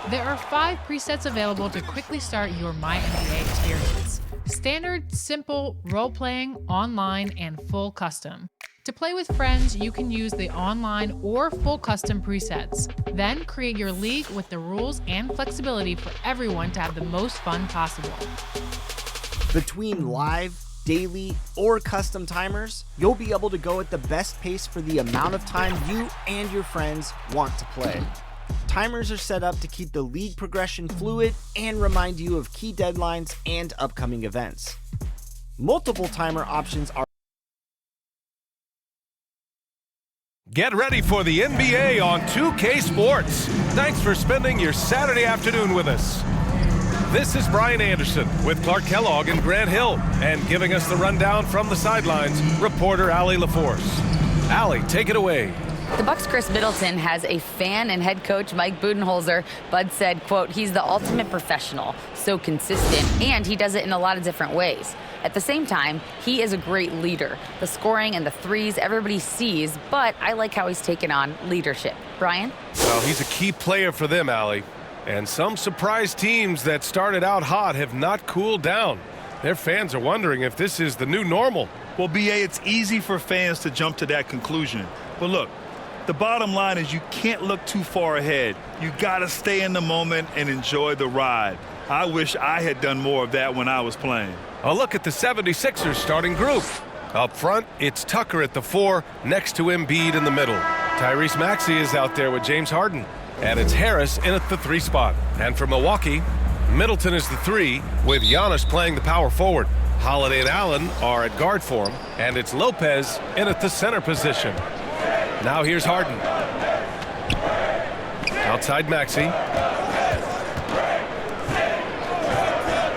There are 5 presets available to quickly start your MyNBA experience. Standard, simple, role-playing, online, and full custom. To play with friends, you can use the online or full custom presets. Then create your league with the rules and flexibility for everyone to have the most fun possible. Between live, daily, or custom timers, you'll be able to go at the best pace for the amount of time you and your friends want to play. Timers are set up to keep the league progression fluid and remind you of key deadlines and upcoming events. Multiple timer options are. Get ready for the NBA on 2K Sports. Thanks for spending your Saturday afternoon with us. This is Brian Anderson with Clark Kellogg and Grant Hill, and giving us the rundown from the sidelines, reporter Allie LaForce. Allie, take it away. The Bucks' Chris Middleton has a fan and head coach Mike Budenholzer. Bud said, quote, he's the ultimate professional, so consistent, and he does it in a lot of different ways. At the same time, he is a great leader. The scoring and the threes everybody sees, but I like how he's taken on leadership. Brian? Well, he's a key player for them, Allie. And some surprise teams that started out hot have not cooled down. Their fans are wondering if this is the new normal. Well, BA, it's easy for fans to jump to that conclusion. But look, the bottom line is you can't look too far ahead. You got to stay in the moment and enjoy the ride. I wish I had done more of that when I was playing. A look at the 76ers starting group. Up front, it's Tucker at the 4, next to Embiid in the middle. Tyrese Maxey is out there with James Harden. And it's Harris in at the 3 spot. And for Milwaukee, Middleton is the 3, with Giannis playing the power forward. Holiday and Allen are at guard for him, and it's Lopez in at the center position. Now here's Harden. Outside Maxey.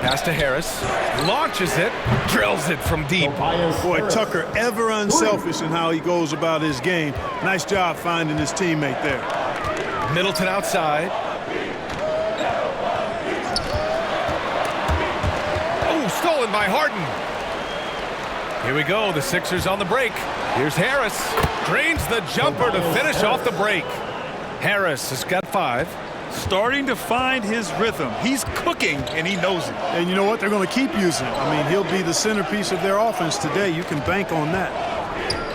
Pass to Harris. Launches it. Drills it from deep. Boy, Tucker ever unselfish in how he goes about his game. Nice job finding his teammate there. Middleton outside. Oh, stolen by Harden. Here we go. The Sixers on the break. Here's Harris. Drains the jumper to finish off the break. Harris has got 5. Starting to find his rhythm. He's cooking, and he knows it. And you know what? They're going to keep using him. I mean, he'll be the centerpiece of their offense today. You can bank on that.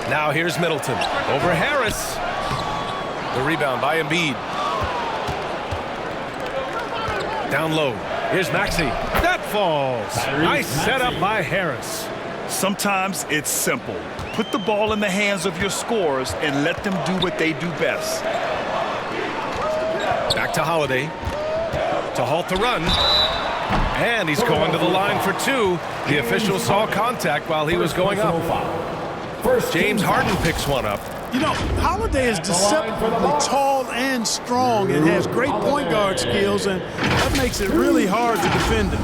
Now here's Middleton. Over Harris. The rebound by Embiid. Down low. Here's Maxey. That falls. Nice setup by Harris. Sometimes it's simple. Put the ball in the hands of your scorers and let them do what they do best. Back to Holiday. To halt the run. And he's going to the line for 2. The official saw contact while he was going up. James Harden picks one up. You know, Holiday is deceptively tall and strong and has great point guard skills, and that makes it really hard to defend him.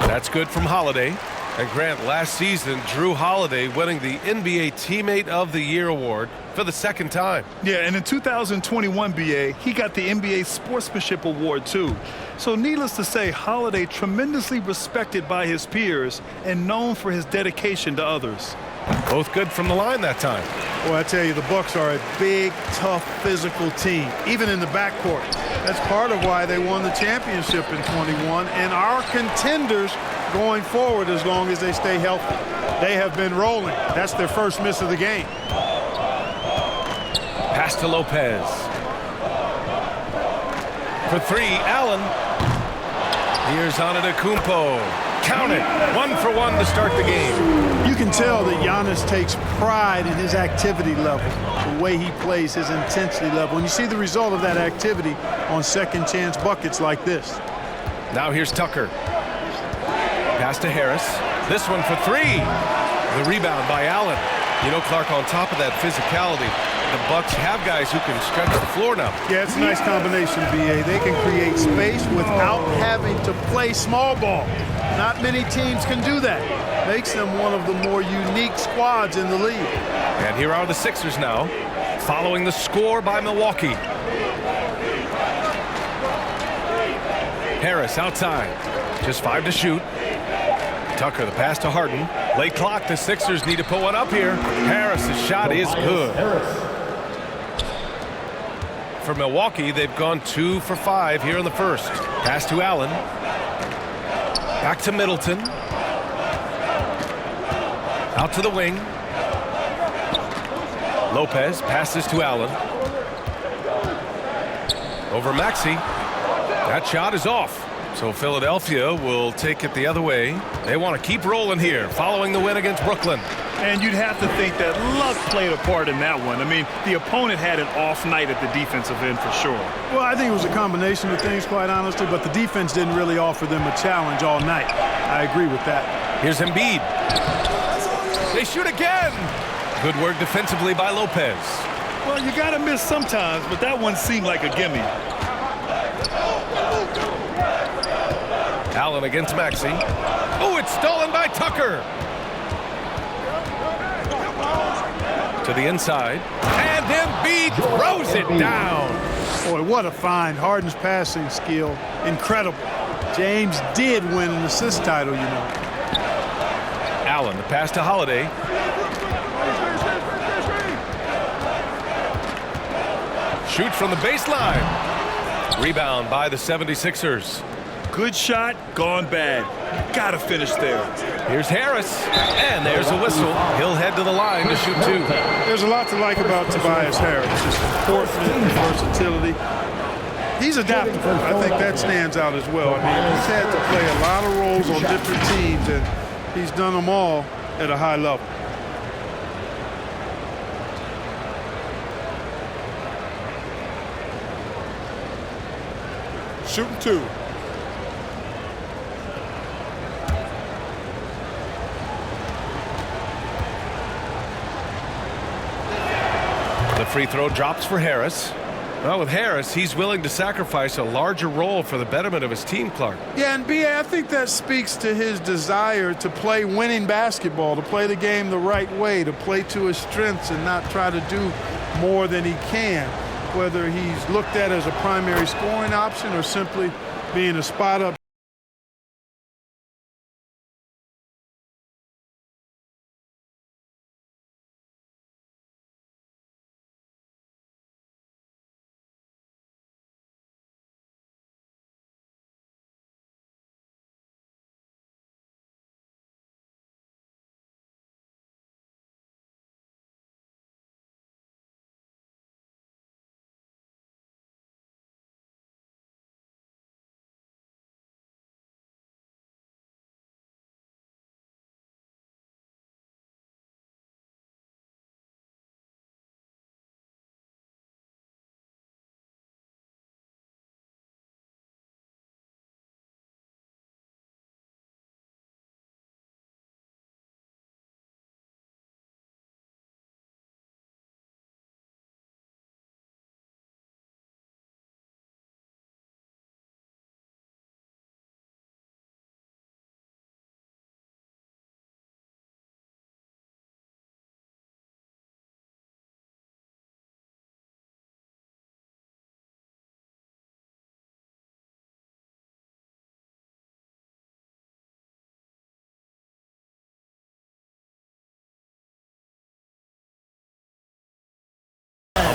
That's good from Holiday. And Grant, last season, Drew Holiday winning the NBA Teammate of the Year award for the 2nd time. Yeah, and in 2021, BA, he got the NBA Sportsmanship Award, too. So needless to say, Holiday tremendously respected by his peers and known for his dedication to others. Both good from the line that time. Well, I tell you, the Bucks are a big, tough, physical team, even in the backcourt. That's part of why they won the championship in 21 and are contenders going forward as long as they stay healthy. They have been rolling. That's their first miss of the game. Pass to Lopez. For 3, Allen. Here's Antetokounmpo. Count it. 1 for 1 to start the game. You can tell that Giannis takes pride in his activity level, the way he plays, his intensity level. And you see the result of that activity on second chance buckets like this. Now here's Tucker. Pass to Harris. This one for 3. The rebound by Allen. You know, Clark, on top of that physicality, The Bucks have guys who can stretch the floor now. Yeah, it's a nice combination, BA. They can create space without having to play small ball. Not many teams can do that. Makes them one of the more unique squads in the league. And here are the Sixers now, following the score by Milwaukee. Harris outside, just 5 to shoot. Tucker, the pass to Harden. Late clock, the Sixers need to put one up here. Harris's shot is good. For Milwaukee, they've gone 2 for 5 here in the first. Pass to Allen. Back to Middleton. Out to the wing. Lopez passes to Allen. Over Maxey. That shot is off. So Philadelphia will take it the other way. They want to keep rolling here, following the win against Brooklyn. And you'd have to think that luck played a part in that one. I mean, the opponent had an off night at the defensive end for sure. Well, I think it was a combination of things, quite honestly, but the defense didn't really offer them a challenge all night. I agree with that. Here's Embiid. They shoot again. Good work defensively by Lopez. Well, you got to miss sometimes, but that one seemed like a gimme. Allen against Maxey. Oh, it's stolen by Tucker. To the inside. And Embiid throws it down. Boy, what a find. Harden's passing skill, incredible. James did win an assist title, you know. Allen, the pass to Holiday. Shoots from the baseline. Rebound by the 76ers. Good shot, gone bad. Gotta finish there. Here's Harris, and there's a whistle. He'll head to the line to shoot 2. There's a lot to like about Tobias Harris. His comportment, his versatility. He's adaptable. I think that stands out as well. I mean, he's had to play a lot of roles on different teams, and he's done them all at a high level. Shooting 2. The free throw drops for Harris. Well, with Harris, he's willing to sacrifice a larger role for the betterment of his team, Clark. Yeah, and B.A., I think that speaks to his desire to play winning basketball, to play the game the right way, to play to his strengths and not try to do more than he can, whether he's looked at as a primary scoring option or simply being a spot-up.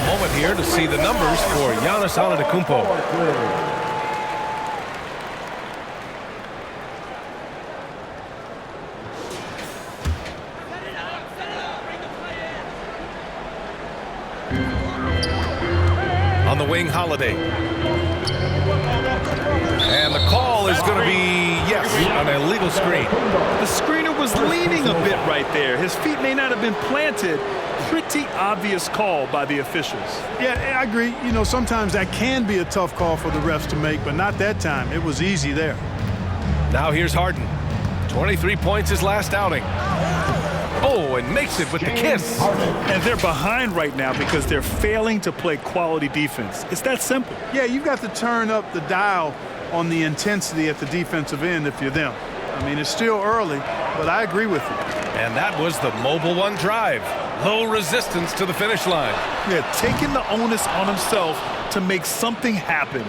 Moment here to see the numbers for Giannis Antetokounmpo. On the wing, Holiday. And the call is going to be, yes, an illegal screen. The screener was leaning a bit right there. His feet may not have been planted. Pretty obvious call by the officials. Yeah, I agree. You know, sometimes that can be a tough call for the refs to make, but not that time. It was easy there. Now here's Harden. 23 points his last outing. Oh, and makes it with the kiss. And they're behind right now because they're failing to play quality defense. It's that simple. Yeah, you've got to turn up the dial on the intensity at the defensive end if you're them. I mean, it's still early, but I agree with you. And that was the Mobile One drive. Low resistance to the finish line. Yeah, taking the onus on himself to make something happen.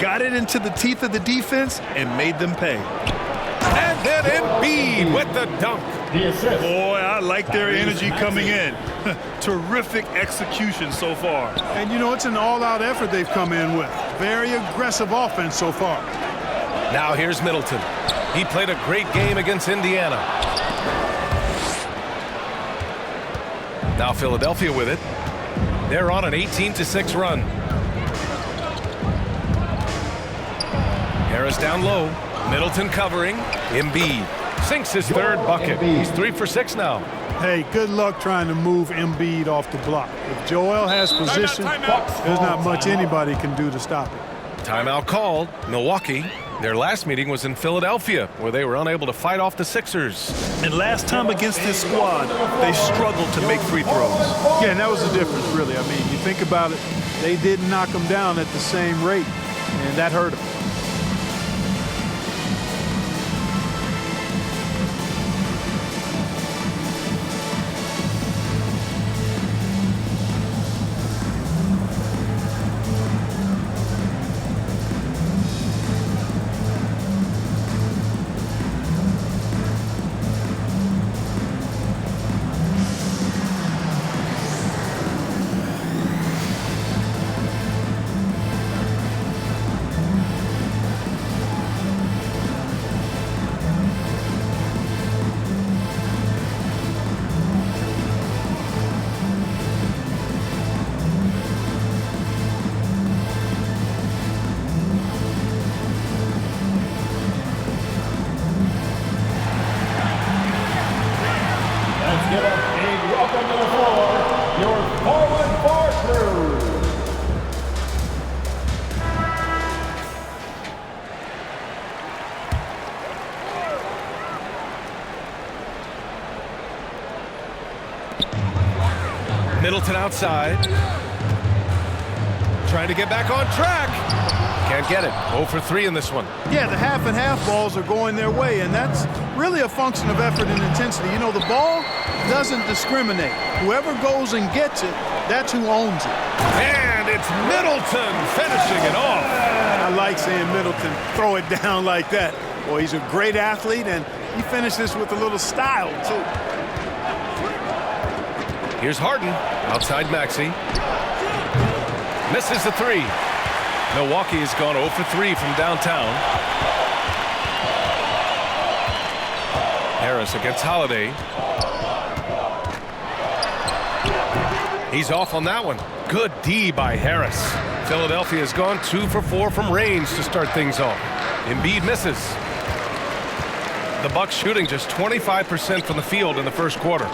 Got it into the teeth of the defense and made them pay. And then Embiid with the dunk. Boy, I like their energy coming in. Terrific execution so far. And, you know, it's an all-out effort they've come in with. Very aggressive offense so far. Now here's Middleton. He played a great game against Indiana. Now Philadelphia with it. They're on an 18-6 run. Harris down low. Middleton covering. Embiid sinks his third bucket. He's 3 for 6 now. Hey, good luck trying to move Embiid off the block. If Joel has position, there's not much anybody can do to stop it. Timeout called. Milwaukee. Their last meeting was in Philadelphia, where they were unable to fight off the Sixers. And last time against this squad, they struggled to make free throws. Yeah, and that was the difference, really. I mean, you think about it, they didn't knock them down at the same rate, and that hurt them. Middleton outside. Trying to get back on track. Can't get it. 0 for 3 in this one. Yeah, the half and half balls are going their way, and that's really a function of effort and intensity. You know, the ball doesn't discriminate. Whoever goes and gets it, that's who owns it. And it's Middleton finishing it off. I like seeing Middleton throw it down like that. Boy, he's a great athlete, and he finishes with a little style, too. Here's Harden, outside Maxey. Misses the 3. Milwaukee has gone 0 for 3 from downtown. Harris against Holiday. He's off on that one. Good D by Harris. Philadelphia has gone 2 for 4 from range to start things off. Embiid misses. The Bucks shooting just 25% from the field in the first quarter.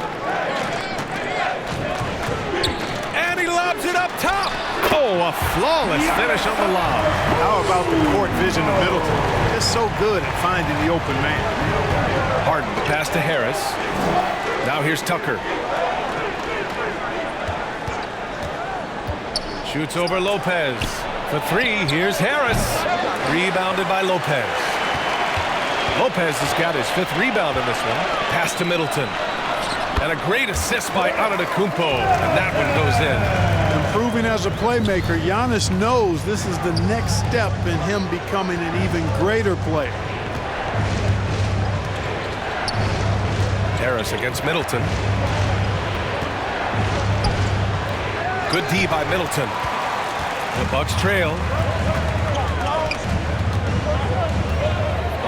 It up top. Oh, a flawless finish on the lob. How about the court vision of Middleton? Just so good at finding the open man. Harden, the pass to Harris. Now here's Tucker. Shoots over Lopez. For 3, here's Harris. Rebounded by Lopez. Lopez has got his 5th rebound in this one. Pass to Middleton. And a great assist by Antetokounmpo. And that one goes in. Improving as a playmaker, Giannis knows this is the next step in him becoming an even greater player. Harris against Middleton. Good D by Middleton. The Bucks trail.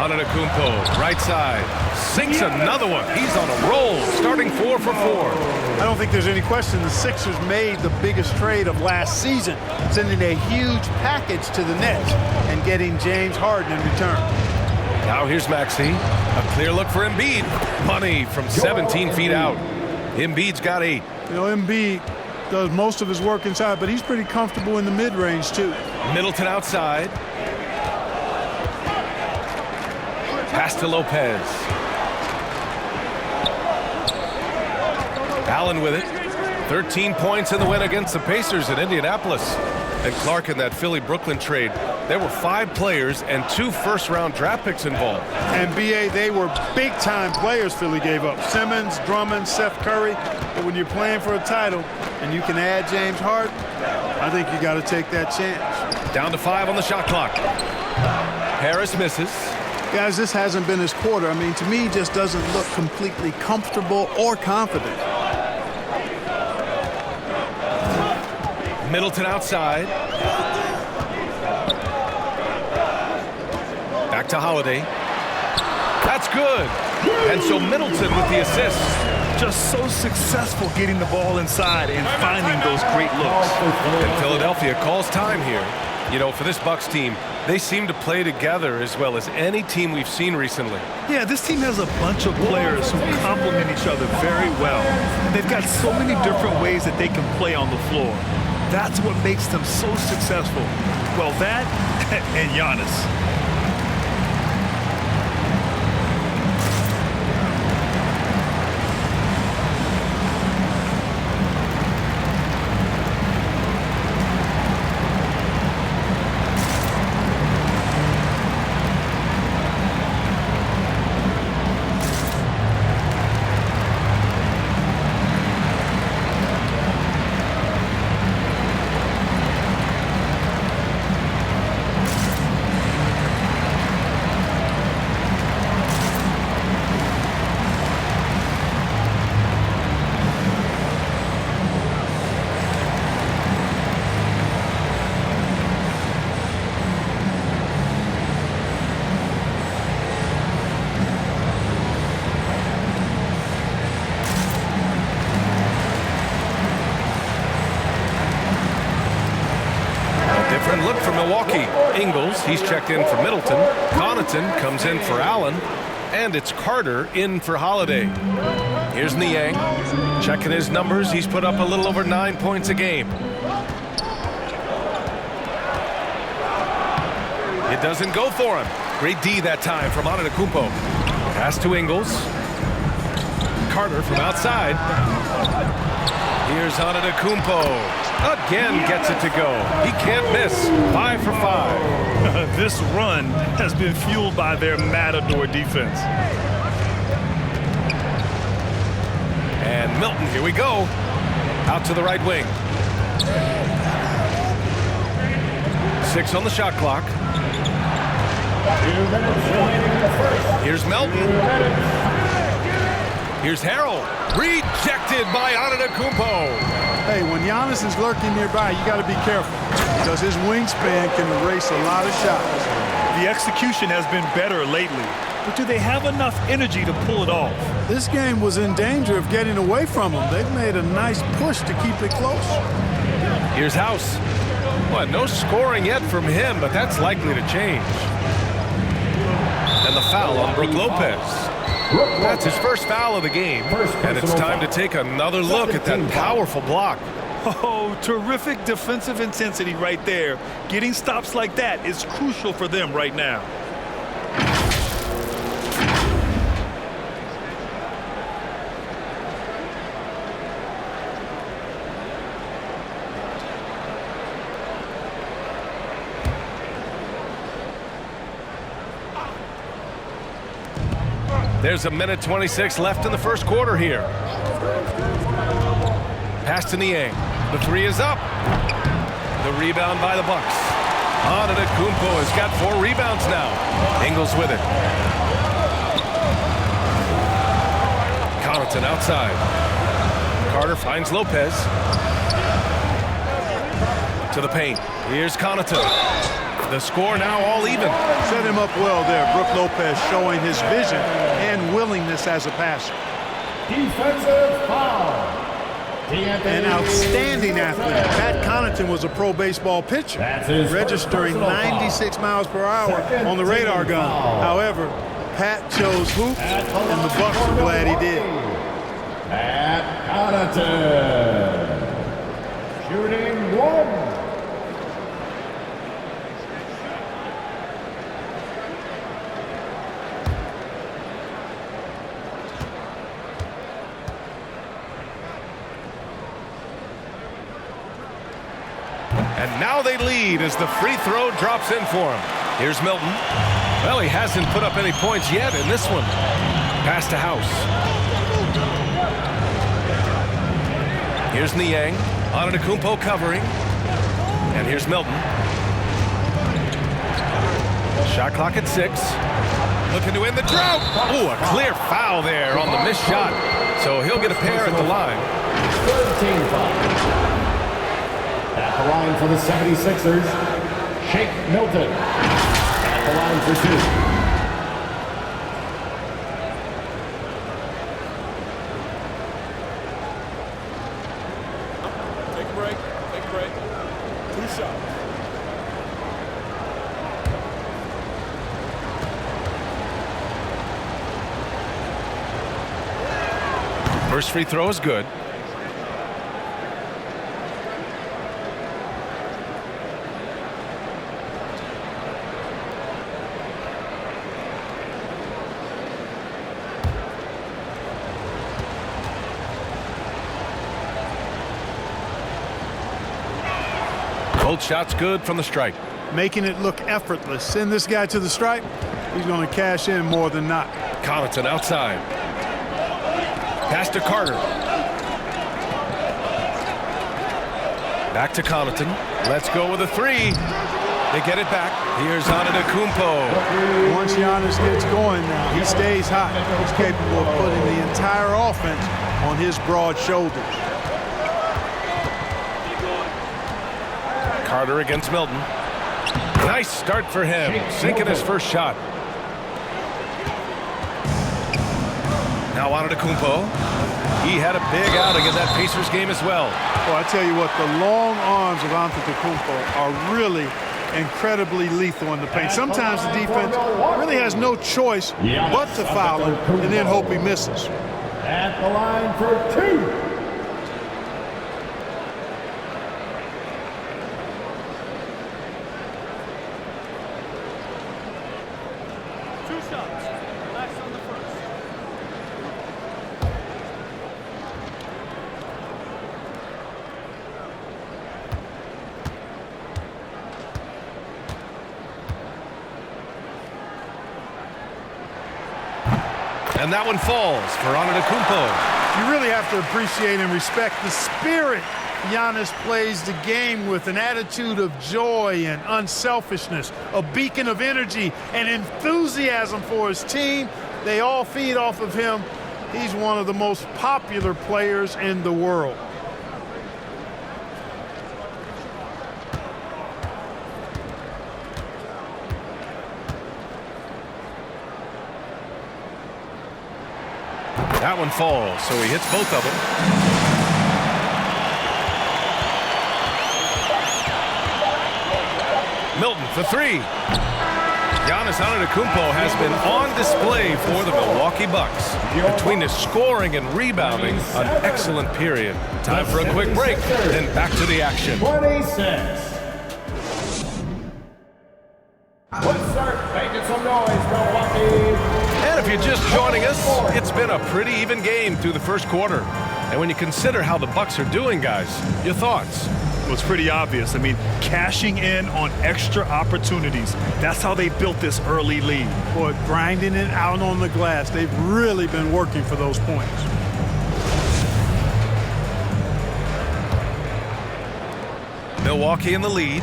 Antetokounmpo, right side. Sinks another one. He's on a roll, starting 4 for 4. I don't think there's any question the Sixers made the biggest trade of last season, sending a huge package to the Nets and getting James Harden in return. Now here's Maxey. A clear look for Embiid. Money from 17 feet out. Embiid's got 8. You know, Embiid does most of his work inside, but he's pretty comfortable in the mid-range, too. Middleton outside. Pass to Lopez. Allen with it. 13 points in the win against the Pacers in Indianapolis. And Clark, in that Philly-Brooklyn trade, there were 5 players and 2 first-round draft picks involved. And B.A., they were big-time players Philly gave up. Simmons, Drummond, Seth Curry. But when you're playing for a title and you can add James Harden, I think you got to take that chance. Down to 5 on the shot clock. Harris misses. Guys, this hasn't been his quarter. I mean, to me, he just doesn't look completely comfortable or confident. Middleton outside. Back to Holiday. That's good. And so Middleton with the assist. Just so successful getting the ball inside and finding those great looks. And Philadelphia calls time here. You know, for this Bucks team, they seem to play together as well as any team we've seen recently. Yeah, this team has a bunch of players who complement each other very well. And they've got so many different ways that they can play on the floor. That's what makes them so successful. Well, that and Giannis. Different look for Milwaukee. Ingles, he's checked in for Middleton. Connaughton comes in for Allen. And it's Carter in for Holiday. Here's Niang. Checking his numbers. He's put up a little over 9 points a game. It doesn't go for him. Great D that time from Antetokounmpo. Pass to Ingles. Carter from outside. Here's Antetokounmpo. Again gets it to go. He can't miss. 5 for 5. This run has been fueled by their Matador defense. And Milton, here we go. Out to the right wing. 6 on the shot clock. Here's Melton. Here's Harrell. Rejected by Antetokounmpo. Hey, when Giannis is lurking nearby, you got to be careful because his wingspan can erase a lot of shots. The execution has been better lately, but do they have enough energy to pull it off? This game was in danger of getting away from them. They've made a nice push to keep it close. Here's House. Well, no scoring yet from him, but that's likely to change. And the foul on Brook Lopez. That's his first foul of the game, and it's time to take another look at that powerful block. Oh, terrific defensive intensity right there. Getting stops like that is crucial for them right now. There's 1:26 left in the first quarter here. Pass to Niang. The 3 is up. The rebound by the Bucks. Antetokounmpo has got 4 rebounds now. Ingles with it. Connaughton outside. Carter finds Lopez. To the paint. Here's Connaughton. The score now all even. Set him up well there. Brook Lopez showing his vision and willingness as a passer. Defensive foul. An outstanding athlete. Pat Connaughton was a pro baseball pitcher, registering 96 miles per hour on the radar gun. However, Pat chose hoops, and the Bucks are glad he did. Pat Connaughton. Shooting 1. And now they lead as the free throw drops in for him. Here's Milton. Well, he hasn't put up any points yet in this one. Pass to House. Here's Niang. Antetokounmpo covering. And here's Milton. Shot clock at 6. Looking to win the drought. Ooh, a clear foul there on the missed shot. So he'll get a pair at the line. 13 foul. At the line for the 76ers, Shake Milton. At the line for 2. First free throw is good. Cold shot's good from the stripe. Making it look effortless. Send this guy to the stripe. He's going to cash in more than not. Connaughton outside. Pass to Carter. Back to Connaughton. Let's go with a 3. They get it back. Here's Antetokounmpo. Once Giannis gets going now, he stays hot. He's capable of putting the entire offense on his broad shoulders. Carter against Milton. Nice start for him. Sinking his first shot. Now Antetokounmpo. He had a big outing in that Pacers game as well. Well, I tell you what, the long arms of Antetokounmpo are really incredibly lethal in the paint. Sometimes the defense really has no choice but to foul him and then hope he misses. At the line for 2. And that one falls for Antetokounmpo. You really have to appreciate and respect the spirit Giannis plays the game with, an attitude of joy and unselfishness, a beacon of energy and enthusiasm for his team. They all feed off of him. He's one of the most popular players in the world. That one falls, so he hits both of them. Milton for 3. Giannis Antetokounmpo has been on display for the Milwaukee Bucks. Between his scoring and rebounding, an excellent period. Time for a quick break, then back to the action. 26. Let's start making some noise, Milwaukee. And if you're just joining us, it's been a pretty even game through the first quarter. And when you consider how the Bucks are doing, guys, your thoughts? Well, it's pretty obvious. I mean, cashing in on extra opportunities. That's how they built this early lead. Boy, grinding it out on the glass. They've really been working for those points. Milwaukee in the lead.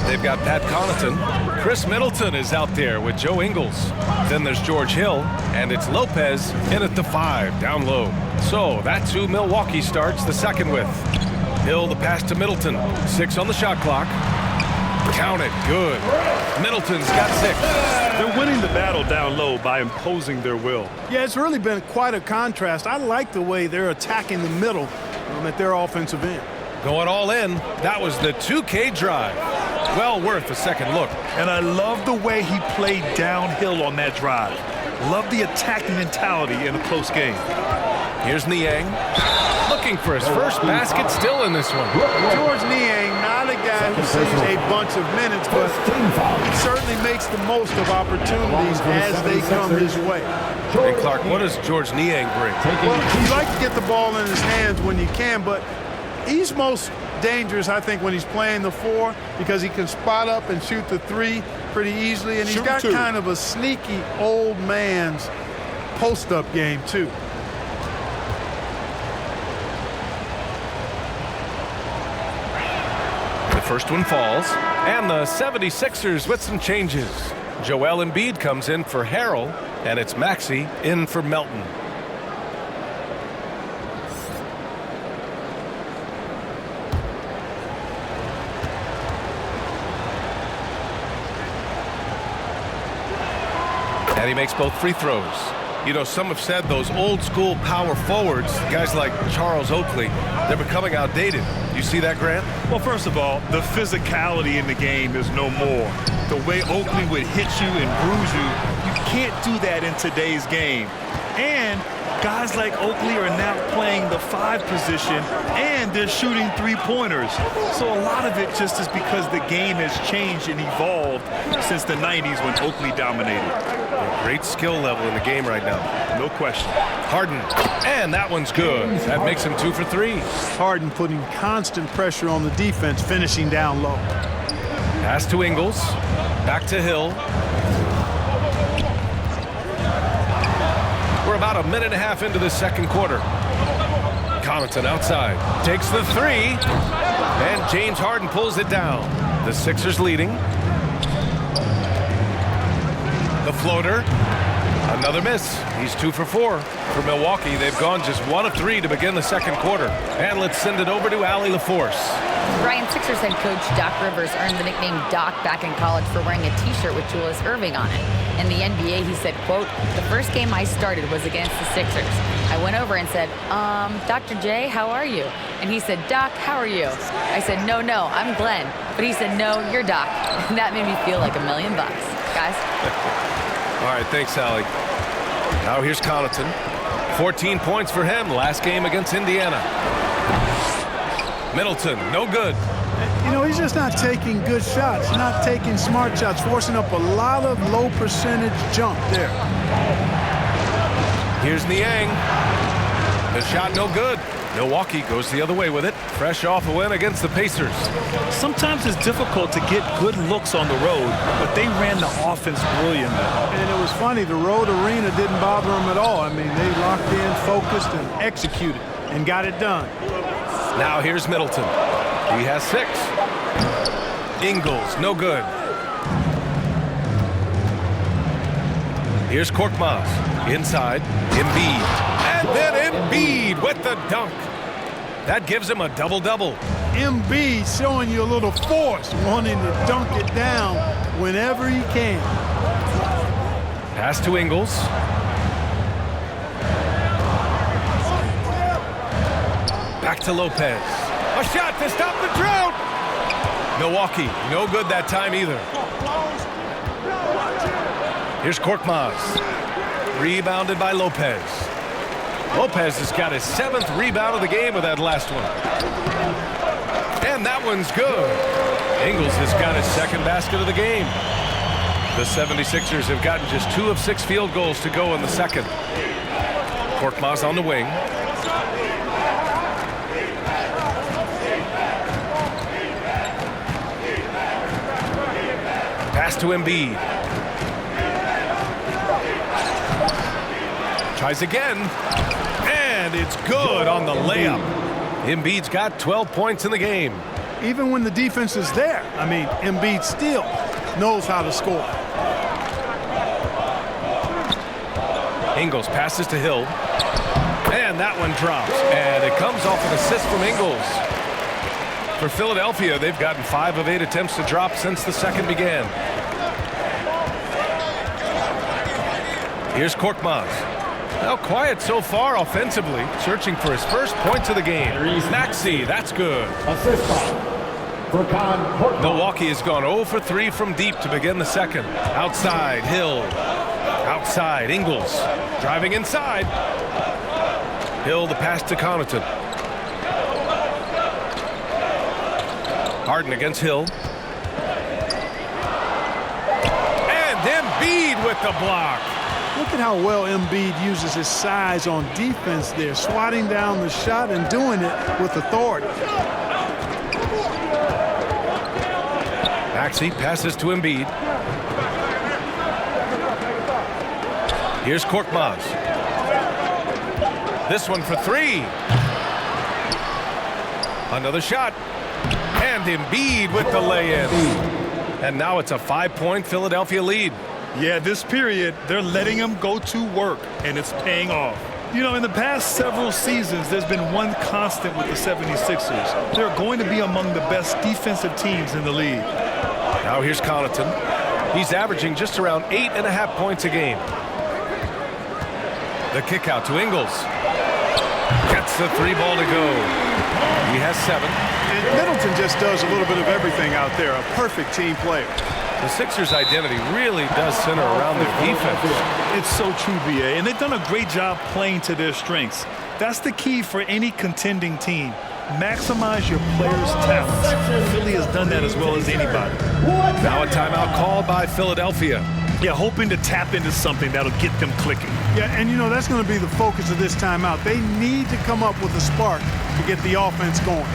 They've got Pat Connaughton. Chris Middleton is out there with Joe Ingles. Then there's George Hill, and it's Lopez in at the 5, down low. So that's who Milwaukee starts the second with. Hill the pass to Middleton. 6 on the shot clock. Count it, good. Middleton's got 6. They're winning the battle down low by imposing their will. Yeah, it's really been quite a contrast. I like the way they're attacking the middle at their offensive end. Going all in, that was the 2K drive. Well worth a second look. And I love the way he played downhill on that drive. Love the attacking mentality in a close game. Here's Niang. Looking for his first basket still in this one. George Niang, not a guy who sees a bunch of minutes, but he certainly makes the most of opportunities as they come his way. Hey, Clark, what does George Niang bring? Well, you like to get the ball in his hands when you can, but he's most dangerous, I think, when he's playing the 4 because he can spot up and shoot the 3 pretty easily. And he's got kind of a sneaky old man's post-up game, too. The first one falls, and the 76ers with some changes. Joel Embiid comes in for Harrell, and it's Maxey in for Melton. And he makes both free throws. You know, some have said those old school power forwards, guys like Charles Oakley, they're becoming outdated. You see that, Grant? Well, first of all, the physicality in the game is no more. The way Oakley would hit you and bruise you, you can't do that in today's game. And guys like Oakley are now playing the 5 position, and they're shooting 3-pointers. So a lot of it just is because the game has changed and evolved since the 90s when Oakley dominated. A great skill level in the game right now. No question. Harden, and that one's good. That makes him 2 for 3. Harden putting constant pressure on the defense, finishing down low. Pass to Ingles. Back to Hill. We're about a minute and a half into the second quarter. Connaughton outside. Takes the 3. And James Harden pulls it down. The Sixers leading. The floater. Another miss. He's 2 for 4. For Milwaukee, they've gone just 1 of 3 to begin the second quarter. And let's send it over to Allie LaForce. Brian, Sixers head coach Doc Rivers earned the nickname Doc back in college for wearing a T-shirt with Julius Erving on it. In the NBA, he said, quote, "The first game I started was against the Sixers. I went over and said, Dr. J, how are you?" And he said, "Doc, how are you?" I said, no, I'm Glenn." But he said, "No, you're Doc." And that made me feel like $1 million, guys. All right, thanks, Allie. Now here's Connaughton. 14 points for him last game against Indiana. Middleton, no good. You know, he's just not taking good shots, not taking smart shots, forcing up a lot of low percentage jump there. Here's Niang. The shot no good. Milwaukee goes the other way with it. Fresh off a win against the Pacers. Sometimes it's difficult to get good looks on the road, but they ran the offense brilliantly. And it was funny, the road arena didn't bother them at all. I mean, they locked in, focused, and executed, and got it done. Now here's Middleton. He has 6. Ingles, no good. Here's Korkmaz. Inside, Embiid. And then Embiid with the dunk. That gives him a double-double. Embiid showing you a little force, wanting to dunk it down whenever he can. Pass to Ingles. Back to Lopez. A shot to stop the drought. Milwaukee, no good that time either. Here's Korkmaz. Rebounded by Lopez. Lopez has got his 7th rebound of the game with that last one. And that one's good. Ingles has got his 2nd basket of the game. The 76ers have gotten just 2 of 6 field goals to go in the second. Korkmaz on the wing. Pass to Embiid. Tries again. And it's good on the layup. Embiid's got 12 points in the game. Even when the defense is there, I mean, Embiid still knows how to score. Ingles passes to Hill. And that one drops. And it comes off an assist from Ingles. For Philadelphia, they've gotten 5 of 8 attempts to drop since the second began. Here's Korkmaz. Now quiet so far offensively, searching for his first points of the game. Maxey, that's good. Assist for Milwaukee has gone 0 for 3 from deep to begin the second. Outside, Hill. Outside, Ingles. Driving inside. Hill, the pass to Connaughton. Harden against Hill. And Embiid with the block. Look at how well Embiid uses his size on defense there, swatting down the shot and doing it with authority. Maxey passes to Embiid. Here's Korkmaz. This one for three. Another shot. And Embiid with the lay-in. And now it's a 5-point Philadelphia lead. Yeah, this period, they're letting him go to work, and it's paying off. You know, in the past several seasons, there's been one constant with the 76ers. They're going to be among the best defensive teams in the league. Now here's Connaughton. He's averaging just around 8.5 points a game. The kick out to Ingles. Gets the three ball to go. He has 7. And Middleton just does a little bit of everything out there. A perfect team player. The Sixers' identity really does center around their defense. It's so true, B.A., and they've done a great job playing to their strengths. That's the key for any contending team. Maximize your players' talents. Philly has done that as well as anybody. Now a timeout called by Philadelphia. Yeah, hoping to tap into something that'll get them clicking. Yeah, and you know, that's going to be the focus of this timeout. They need to come up with a spark to get the offense going.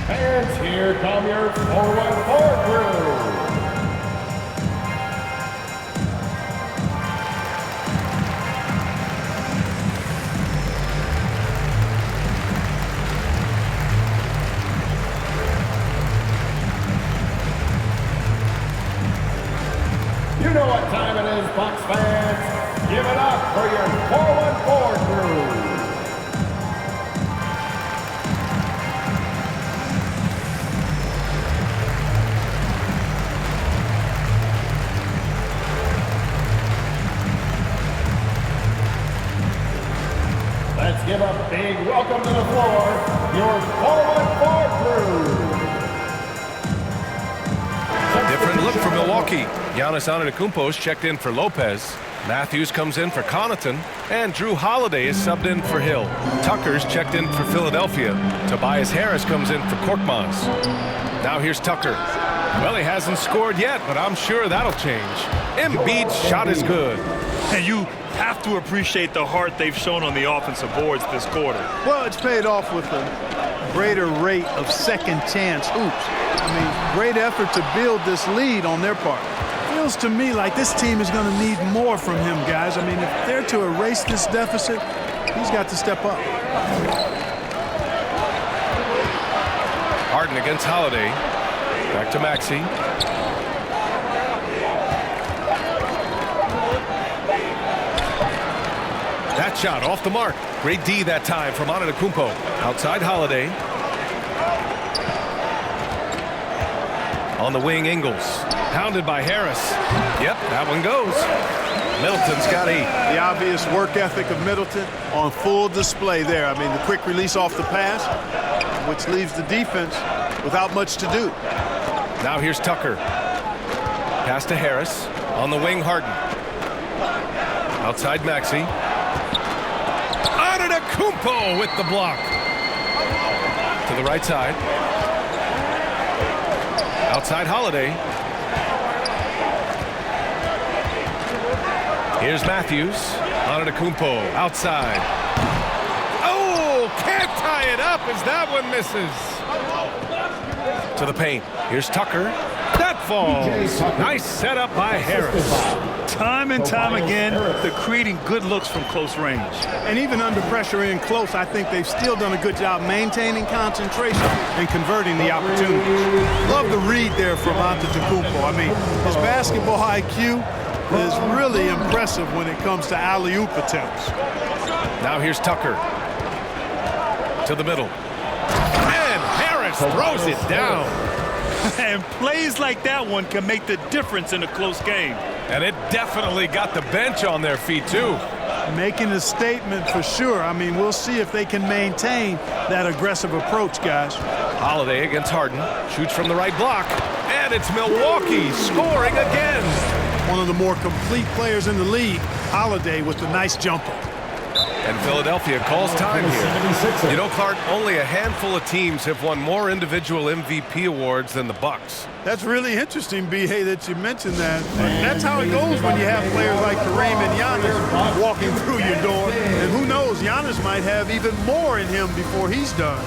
And here come your forward crew. You know what time it is, Bucks fans. Give it up for your 414 crew. Let's give a big welcome to the floor, your 414 crew. Different look for Milwaukee. Giannis Antetokounmpo is checked in for Lopez. Matthews comes in for Connaughton. And Drew Holiday is subbed in for Hill. Tucker's checked in for Philadelphia. Tobias Harris comes in for Korkmaz. Now here's Tucker. Well, he hasn't scored yet, but I'm sure that'll change. Embiid's shot is good. And you have to appreciate the heart they've shown on the offensive boards this quarter. Well, it's paid off with a greater rate of second chance hoops. I mean, great effort to build this lead on their part. Feels to me like this team is going to need more from him, guys. I mean, if they're to erase this deficit, he's got to step up. Harden against Holiday. Back to Maxey. That shot off the mark. Great D that time from Antetokounmpo. Outside Holiday. On the wing, Ingles. Pounded by Harris. Yep, that one goes. Middleton's got 8. The obvious work ethic of Middleton on full display there. I mean, the quick release off the pass, which leaves the defense without much to do. Now here's Tucker. Pass to Harris. On the wing, Harden. Outside Maxey. Antetokounmpo with the block. To the right side. Outside Holiday. Here's Matthews. Antetokounmpo outside. Oh, can't tie it up as that one misses. To the paint. Here's Tucker. That falls. Nice setup by Harris. Time and time again, they're creating good looks from close range. And even under pressure in close, I think they've still done a good job maintaining concentration and converting the opportunities. Love the read there from Antetokounmpo. I mean, his basketball IQ is really impressive when it comes to alley-oop attempts. Now here's Tucker. To the middle. And Harris throws it down. And plays like that one can make the difference in a close game. And it definitely got the bench on their feet, too. Making a statement for sure. I mean, we'll see if they can maintain that aggressive approach, guys. Holiday against Harden. Shoots from the right block. And it's Milwaukee scoring again. One of the more complete players in the league, Holiday with the nice jumper. And Philadelphia calls time here. You know, Clark, only a handful of teams have won more individual MVP awards than the Bucks. That's really interesting, B.A., that you mentioned that. That's how it goes when you have players like Kareem and Giannis walking through your door. And who knows, Giannis might have even more in him before he's done.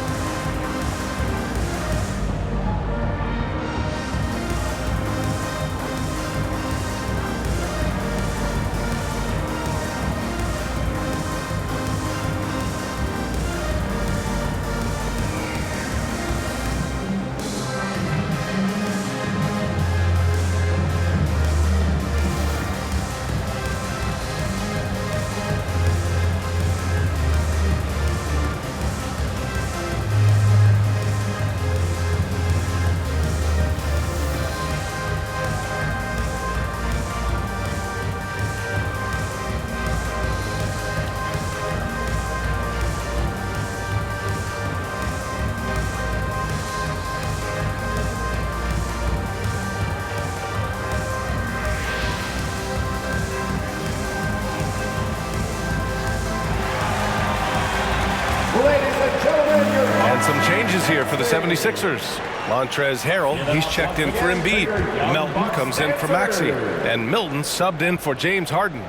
And some changes here for the 76ers. Montrezl Harrell, he's checked in for Embiid. Melton comes in for Maxey. And Milton subbed in for James Harden.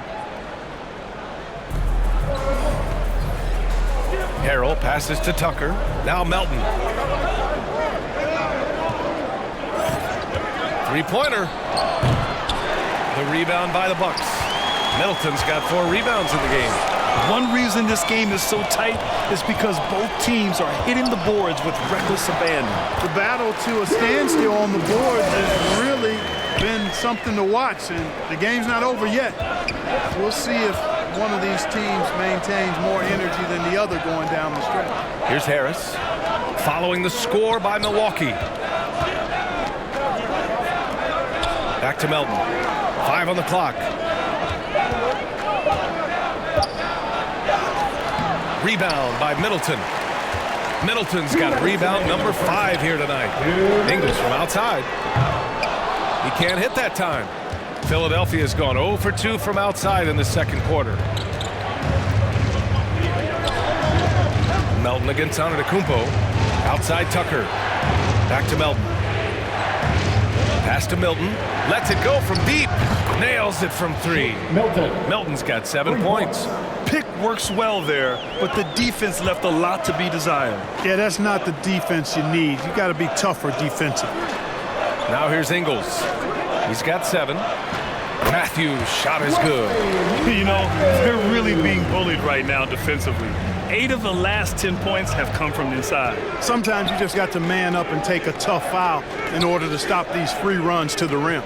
Harrell passes to Tucker. Now Melton. Three-pointer. The rebound by the Bucks. Middleton's got 4 rebounds in the game. One reason this game is so tight is because both teams are hitting the boards with reckless abandon. The battle to a standstill on the boards has really been something to watch, and the game's not over yet. We'll see if one of these teams maintains more energy than the other going down the stretch. Here's Harris, following the score by Milwaukee. Back to Melton. 5 on the clock. Rebound by Middleton. Middleton's got rebound number 5 here tonight. Ingles from outside. He can't hit that time. Philadelphia's gone 0 for 2 from outside in the second quarter. Melton against Antetokounmpo. Outside Tucker. Back to Melton. Pass to Milton. Lets it go from deep. Nails it from 3. Milton's got 7 points. Pick works well there, but the defense left a lot to be desired. Yeah, that's not the defense you need. You got to be tougher defensively. Now here's Ingles. He's got 7. Matthews' shot is good. You know, they're really being bullied right now defensively. 8 of the last 10 points have come from inside. Sometimes you just got to man up and take a tough foul in order to stop these free runs to the rim.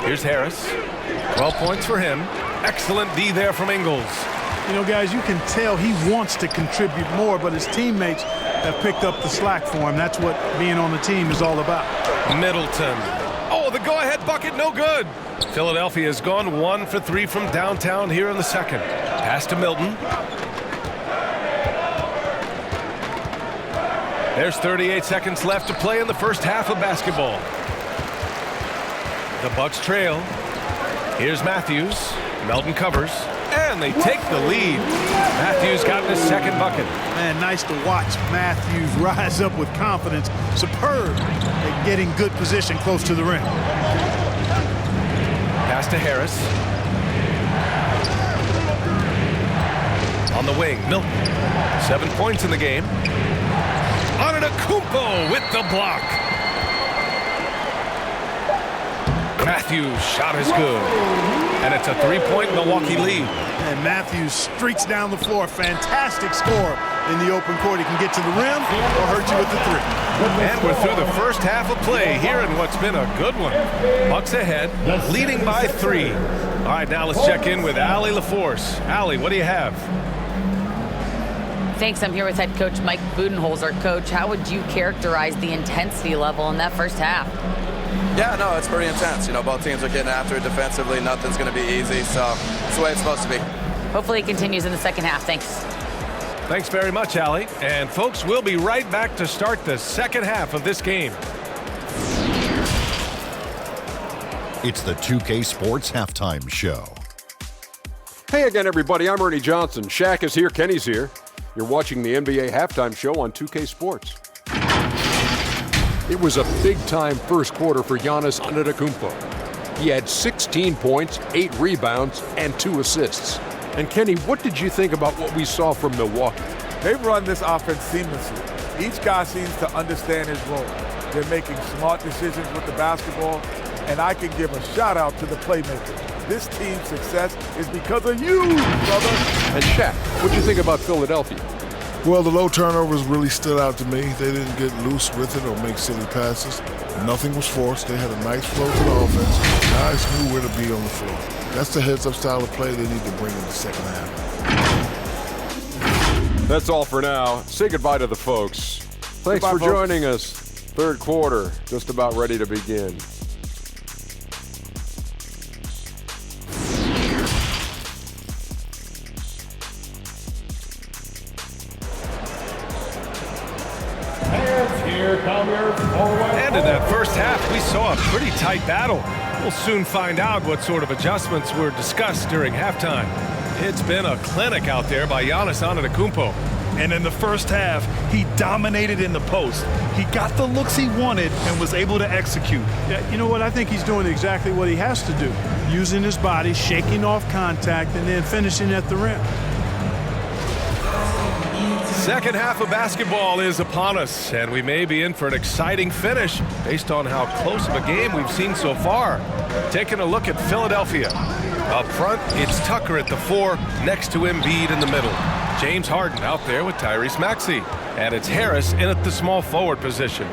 Here's Harris. 12 points for him. Excellent D there from Ingles. You know, guys, you can tell he wants to contribute more, but his teammates have picked up the slack for him. That's what being on the team is all about. Middleton. Oh, the go-ahead bucket, no good. Philadelphia has gone 1 for 3 from downtown here in the second. Pass to Milton. There's 38 seconds left to play in the first half of basketball. The Bucks trail. Here's Matthews. Melton covers. And they take the lead. Matthews got his second bucket. Man, nice to watch Matthews rise up with confidence. Superb at getting good position close to the rim. Pass to Harris. On the wing, Milton. 7 points in the game. Antetokounmpo with the block. Matthews' shot is good. And it's a 3-point Milwaukee lead. And Matthews streaks down the floor. Fantastic score in the open court. He can get to the rim or hurt you with the 3. And we're through the first half of play here in what's been a good one. Bucks ahead, leading by 3. All right, now let's check in with Allie LaForce. Allie, what do you have? Thanks. I'm here with head coach Mike Budenholzer. Coach, how would you characterize the intensity level in that first half? Yeah, no, it's pretty intense. You know, both teams are getting after it defensively. Nothing's going to be easy, so it's the way it's supposed to be. Hopefully it continues in the second half. Thanks. Thanks very much, Allie. And folks, we'll be right back to start the second half of this game. It's the 2K Sports Halftime Show. Hey again, everybody. I'm Ernie Johnson. Shaq is here. Kenny's here. You're watching the NBA Halftime Show on 2K Sports. It was a big-time first quarter for Giannis Antetokounmpo. He had 16 points, 8 rebounds, and 2 assists. And Kenny, what did you think about what we saw from Milwaukee? They've run this offense seamlessly. Each guy seems to understand his role. They're making smart decisions with the basketball, and I can give a shout-out to the playmakers. This team's success is because of you, brother. And Shaq, what did you think about Philadelphia? Well, the low turnovers really stood out to me. They didn't get loose with it or make silly passes. Nothing was forced. They had a nice flow to the offense. Guys knew where to be on the floor. That's the heads-up style of play they need to bring in the second half. That's all for now. Say goodbye to the folks. Thanks for joining us. Third quarter, just about ready to begin. And in that first half, we saw a pretty tight battle. We'll soon find out what sort of adjustments were discussed during halftime. It's been a clinic out there by Giannis Antetokounmpo. And in the first half, he dominated in the post. He got the looks he wanted and was able to execute. Yeah, you know what? I think he's doing exactly what he has to do. Using his body, shaking off contact, and then finishing at the rim. Second half of basketball is upon us, and we may be in for an exciting finish based on how close of a game we've seen so far. Taking a look at Philadelphia. Up front, it's Tucker at the 4, next to Embiid in the middle. James Harden out there with Tyrese Maxey. And it's Harris in at the small forward position.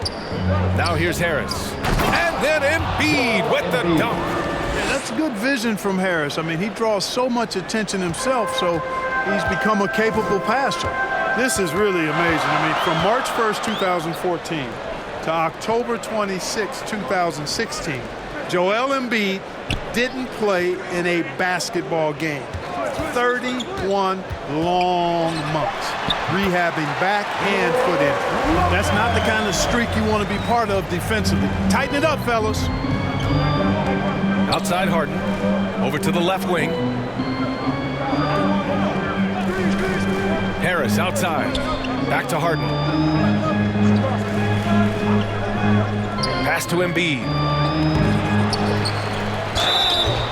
Now here's Harris. And then Embiid with the dunk. Yeah, that's good vision from Harris. I mean, he draws so much attention himself, so he's become a capable passer. This is really amazing. I mean, from March 1st, 2014 to October 26, 2016, Joel Embiid didn't play in a basketball game. 31 long months rehabbing back and foot injury. That's not the kind of streak you want to be part of defensively. Tighten it up, fellas. Outside Harden, over to the left wing. Harris outside, back to Harden. Pass to Embiid.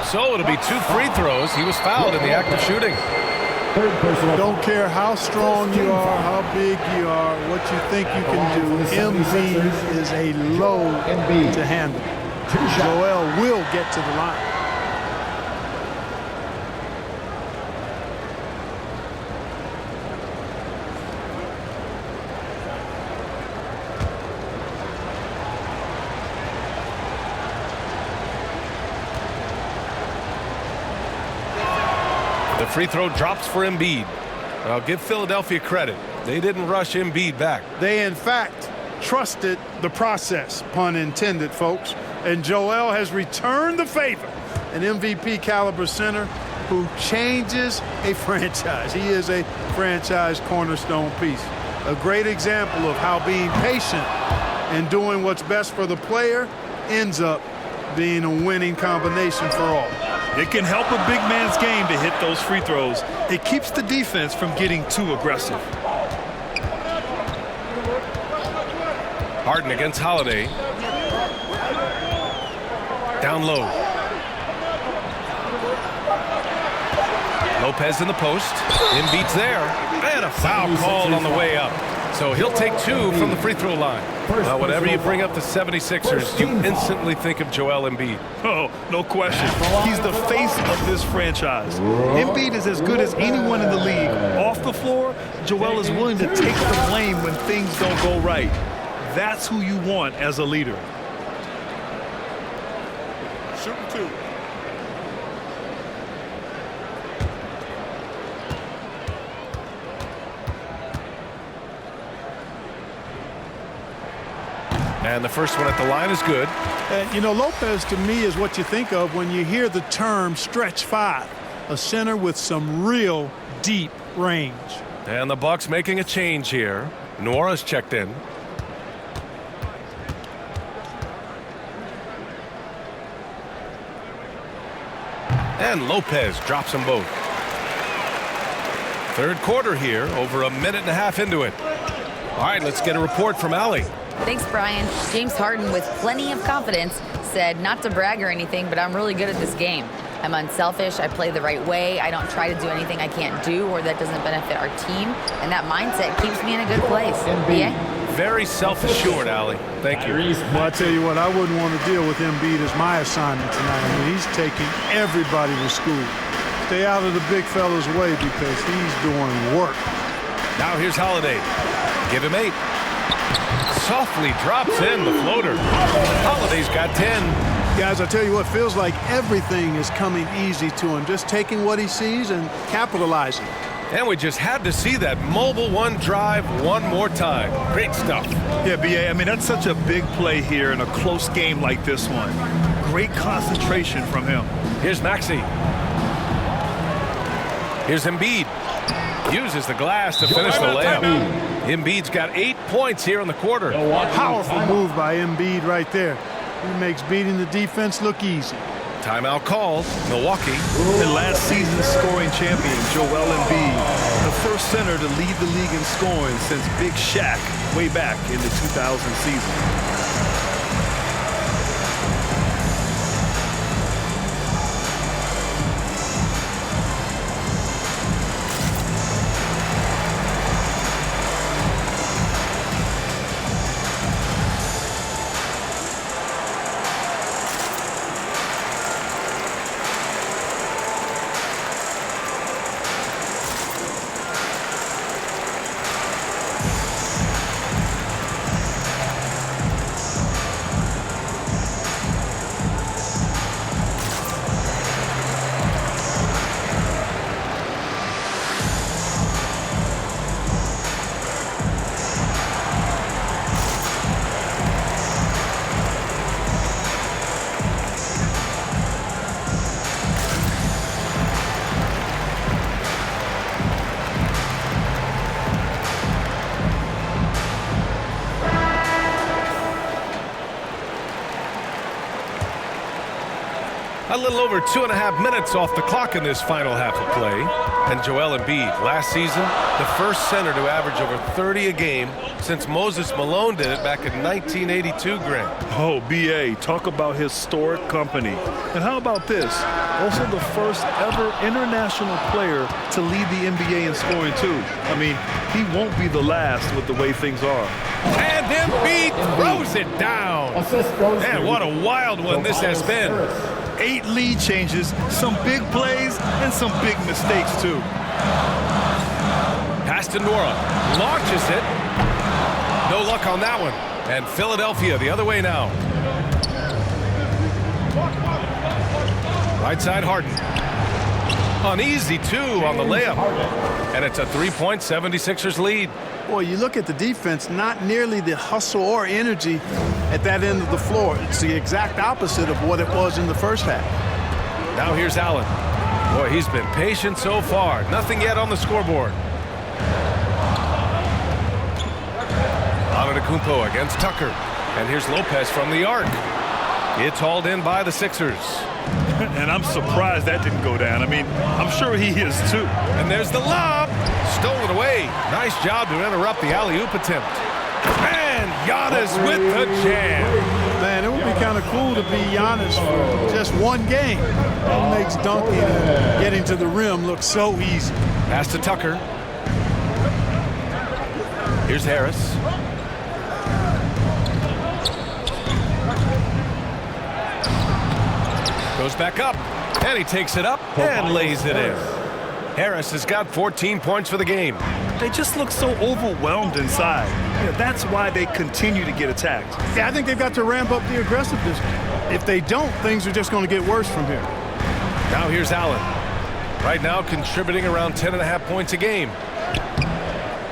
So it'll be 2 free throws. He was fouled in the act of shooting. Don't care how strong you are, how big you are, what you think you can do. Embiid is a load to handle. Joel will get to the line. The free throw drops for Embiid. I'll give Philadelphia credit. They didn't rush Embiid back. They, in fact, trusted the process, pun intended, folks. And Joel has returned the favor. An MVP caliber center who changes a franchise. He is a franchise cornerstone piece. A great example of how being patient and doing what's best for the player ends up being a winning combination for all. It can help a big man's game to hit those free throws. It keeps the defense from getting too aggressive. Harden against Holiday. Down low. Lopez in the post. Embiid's there. And a foul called on the way up. So he'll take 2 from the free throw line. Whenever you bring up the 76ers, you instantly think of Joel Embiid. Oh, no question. He's the face of this franchise. Embiid is as good as anyone in the league. Off the floor, Joel is willing to take the blame when things don't go right. That's who you want as a leader. Shooting 2. And the first one at the line is good. You know, Lopez to me is what you think of when you hear the term stretch 5. A center with some real deep range. And the Bucks making a change here. Nora's checked in. And Lopez drops them both. Third quarter here, over a minute and a half into it. All right, let's get a report from Allie. Thanks, Brian. James Harden, with plenty of confidence, said not to brag or anything, but I'm really good at this game. I'm unselfish. I play the right way. I don't try to do anything I can't do or that doesn't benefit our team. And that means keeps me in a good place. BA? Very self-assured, Allie. Thank you. Well, I tell you what, I wouldn't want to deal with Embiid as my assignment tonight. I mean, he's taking everybody to school. Stay out of the big fella's way because he's doing work. Now here's Holiday. Give him 8. Softly drops in the floater. Holiday's got 10. Guys, I tell you what, feels like everything is coming easy to him. Just taking what he sees and capitalizing. And we just had to see that mobile one drive one more time. Great stuff. Yeah, BA, I mean, that's such a big play here in a close game like this one. Great concentration from him. Here's Maxey. Here's Embiid. Uses the glass to finish the layup. Embiid's got 8 points here in the quarter. Powerful move by Embiid right there. He makes beating the defense look easy. Timeout called. Milwaukee. And last season's scoring champion, Joel Embiid, the first center to lead the league in scoring since Big Shaq way back in the 2000 season. A little over 2.5 minutes off the clock in this final half of play. And Joel Embiid, last season, the first center to average over 30 a game since Moses Malone did it back in 1982, Grant. Oh, B.A., talk about historic company. And how about this? Also the first ever international player to lead the NBA in scoring, too. I mean, he won't be the last with the way things are. And Embiid throws it down. And what a wild one this has been. 8 lead changes, some big plays, and some big mistakes, too. Pass to Nora. Launches it. No luck on that one. And Philadelphia the other way now. Right side Harden. Uneasy, too, on the layup. And it's a 3-point 76ers lead. Boy, you look at the defense, not nearly the hustle or energy at that end of the floor. It's the exact opposite of what it was in the first half. Now here's Allen. Boy, he's been patient so far. Nothing yet on the scoreboard. Antetokounmpo against Tucker. And here's Lopez from the arc. It's hauled in by the Sixers. And I'm surprised that didn't go down. I mean, I'm sure he is too. And there's the lob. Stolen away. Nice job to interrupt the alley-oop attempt. And Giannis with the jam. Man, it would be kind of cool to be Giannis for just one game. It makes dunking and getting to the rim look so easy. Pass to Tucker. Here's Harris. Goes back up, and he takes it up and lays it in. Harris has got 14 points for the game. They just look so overwhelmed inside. Yeah, that's why they continue to get attacked. Yeah, I think they've got to ramp up the aggressiveness. If they don't, things are just going to get worse from here. Now here's Allen. Right now contributing around 10.5 points a game.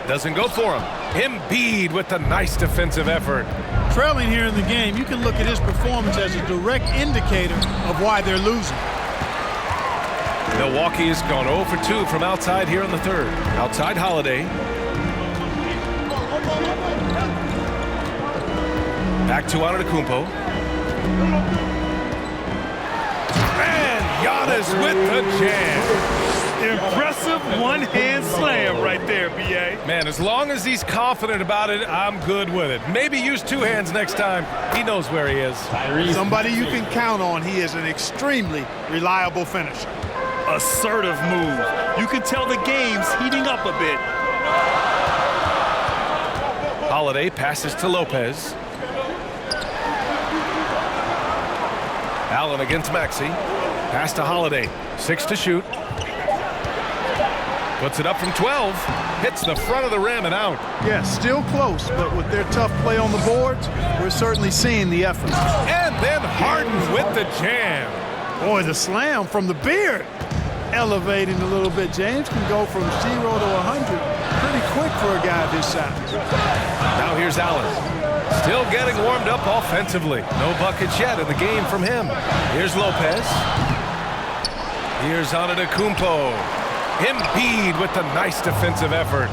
Doesn't go for him. Embiid with a nice defensive effort. Trailing here in the game, you can look at his performance as a direct indicator of why they're losing. Milwaukee has gone 0 for 2 from outside here in the third. Outside Holiday. Back to Antetokounmpo. And Giannis with the jam. Impressive one-hand slam right there, B.A. Man, as long as he's confident about it, I'm good with it. Maybe use 2 hands next time. He knows where he is. Somebody you can count on. He is an extremely reliable finisher. Assertive move. You can tell the game's heating up a bit. Holiday passes to Lopez. Allen against Maxey. Pass to Holiday. 6 to shoot. Puts it up from 12. Hits the front of the rim and out. Yeah, still close, but with their tough play on the boards, we're certainly seeing the effort. And then Harden with the jam. Boy, the slam from the beard. Elevating a little bit. James can go from 0 to 100 pretty quick for a guy this size. Now here's Allen. Still getting warmed up offensively. No buckets yet in the game from him. Here's Lopez. Here's Antetokounmpo. Embiid with the nice defensive effort.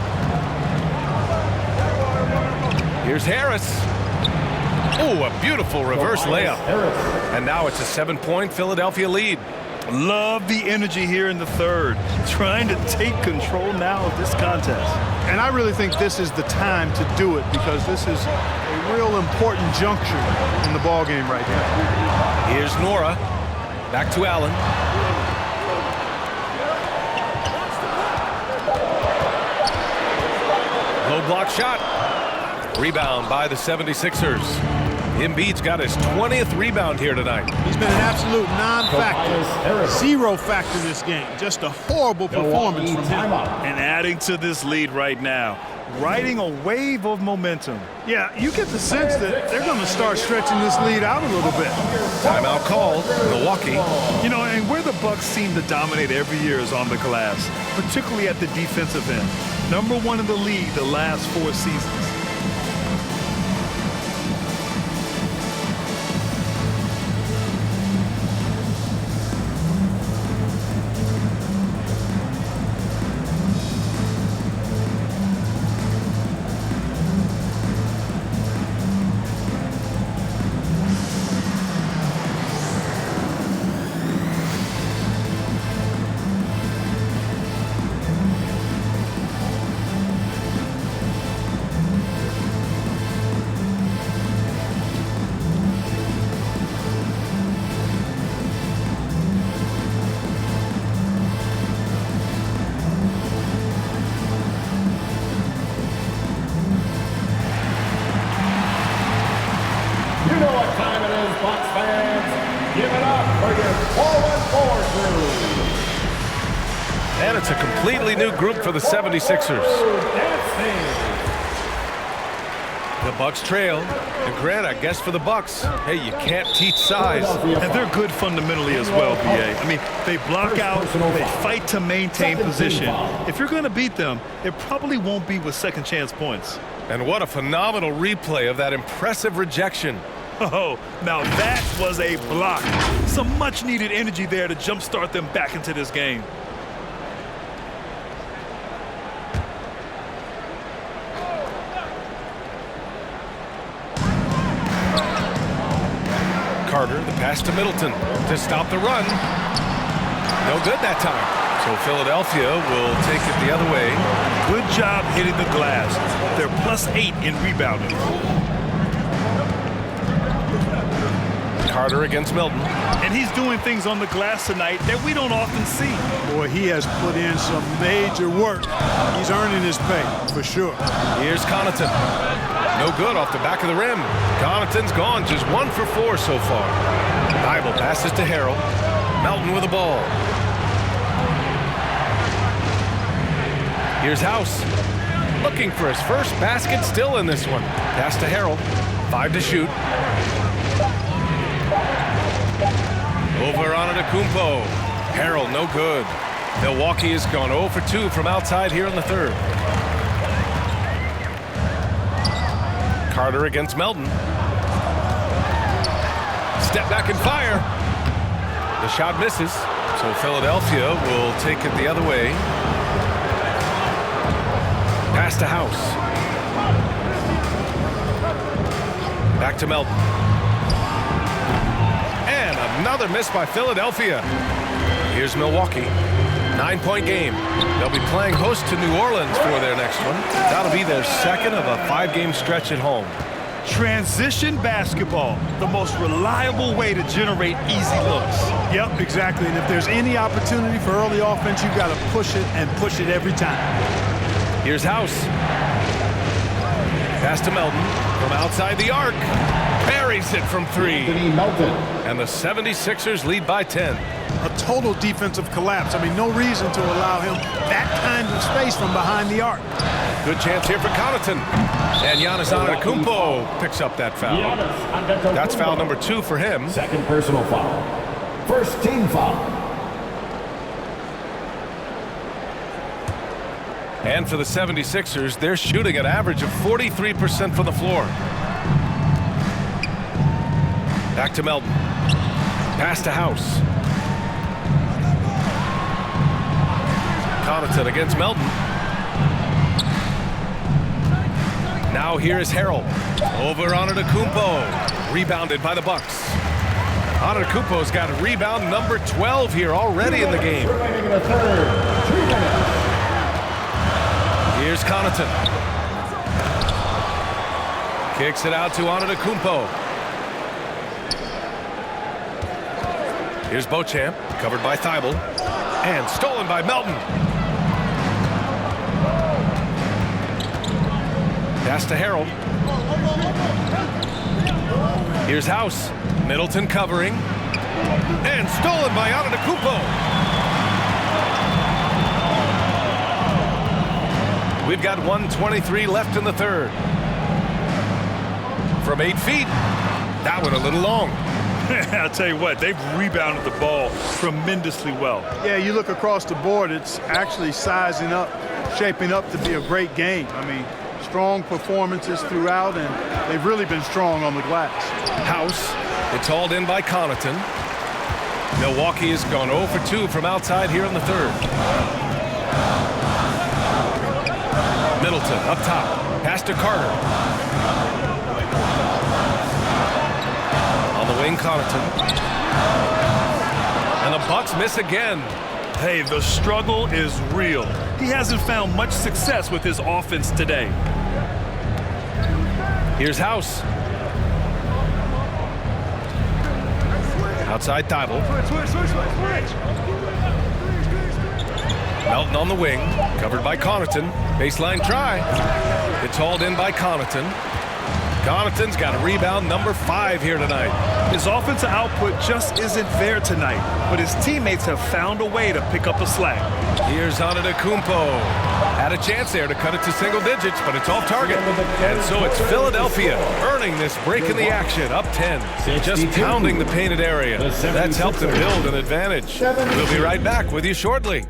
Here's Harris. Oh, a beautiful reverse layup. And now it's a 7-point Philadelphia lead. Love the energy here in the third. Trying to take control now of this contest. And I really think this is the time to do it because this is a real important juncture in the ball game right now. Here's Nora. Back to Allen. Low block shot. Rebound by the 76ers. Embiid's got his 20th rebound here tonight. He's been an absolute non-factor. Zero factor this game. Just a horrible performance from him. And adding to this lead right now. Riding a wave of momentum. Yeah, you get the sense that they're going to start stretching this lead out a little bit. Timeout called. Milwaukee. You know, and where the Bucks seem to dominate every year is on the glass, particularly at the defensive end. #1 in the league the last 4 seasons. And it's a completely new group for the 76ers. The Bucks trail. And Grant, I guess for the Bucks, hey, you can't teach size. And they're good fundamentally as well, BA. I mean, they block out, they fight to maintain position. If you're going to beat them, it probably won't be with second chance points. And what a phenomenal replay of that impressive rejection. Oh, now that was a block. Some much needed energy there to jumpstart them back into this game. Carter, the pass to Middleton to stop the run. No good that time. So Philadelphia will take it the other way. Good job hitting the glass. They're +8 in rebounding. Carter against Milton. And he's doing things on the glass tonight that we don't often see. Boy, he has put in some major work. He's earning his pay, for sure. Here's Connaughton. No good off the back of the rim. Connaughton's gone, just 1 for 4 so far. Bible passes to Harrell. Melton with the ball. Here's House. Looking for his first basket still in this one. Pass to Harrell. 5 to shoot. Over on Antetokounmpo. Harrell, no good. Milwaukee has gone 0 for 2 from outside here in the third. Carter against Melton. Step back and fire. The shot misses, so Philadelphia will take it the other way. Pass to House. Back to Melton. And another miss by Philadelphia. Here's Milwaukee. 9-point game. They'll be playing host to New Orleans for their next one. That'll be their second of a 5-game stretch at home. Transition basketball, the most reliable way to generate easy looks. Yep, exactly. And if there's any opportunity for early offense, you've got to push it and push it every time. Here's House. Pass to Melton from outside the arc. Buries it from 3. And the 76ers lead by 10. A total defensive collapse. I mean, no reason to allow him that kind of space from behind the arc. Good chance here for Connaughton. And Giannis Antetokounmpo picks up that foul. That's foul number 2 for him. Second personal foul. First team foul. And for the 76ers, they're shooting an average of 43% from the floor. Back to Melton. Pass to House. Connaughton against Melton. Now here is Harrell. Over on Antetokounmpo. Rebounded by the Bucks. Antetokounmpo's got rebound number 12 here already in the game. Here's Connaughton. Kicks it out to Antetokounmpo. Here's Beauchamp, covered by Thibault, and stolen by Melton. Pass to Harold. Here's House. Middleton covering. And stolen by Antetokounmpo. We've got 1:23 left in the third. From 8 feet. That one a little long. I'll tell you what, they've rebounded the ball tremendously well. Yeah, you look across the board, it's actually sizing up, shaping up to be a great game. I mean, strong performances throughout, and they've really been strong on the glass. House, it's hauled in by Connaughton. Milwaukee has gone 0 for 2 from outside here in the third. Middleton up top, pass to Carter. On the wing, Connaughton. And the Bucks miss again. Hey, the struggle is real. He hasn't found much success with his offense today. Here's House. Outside Thibault. Melton on the wing, covered by Connaughton. Baseline try. It's hauled in by Connaughton. Connaughton's got a rebound number 5 here tonight. His offensive output just isn't there tonight, but his teammates have found a way to pick up the slack. Here's Antetokounmpo. Had a chance there to cut it to single digits, but it's off target. And so it's Philadelphia earning this break in the action, up 10. Just pounding the painted area. That's helped them build an advantage. We'll be right back with you shortly.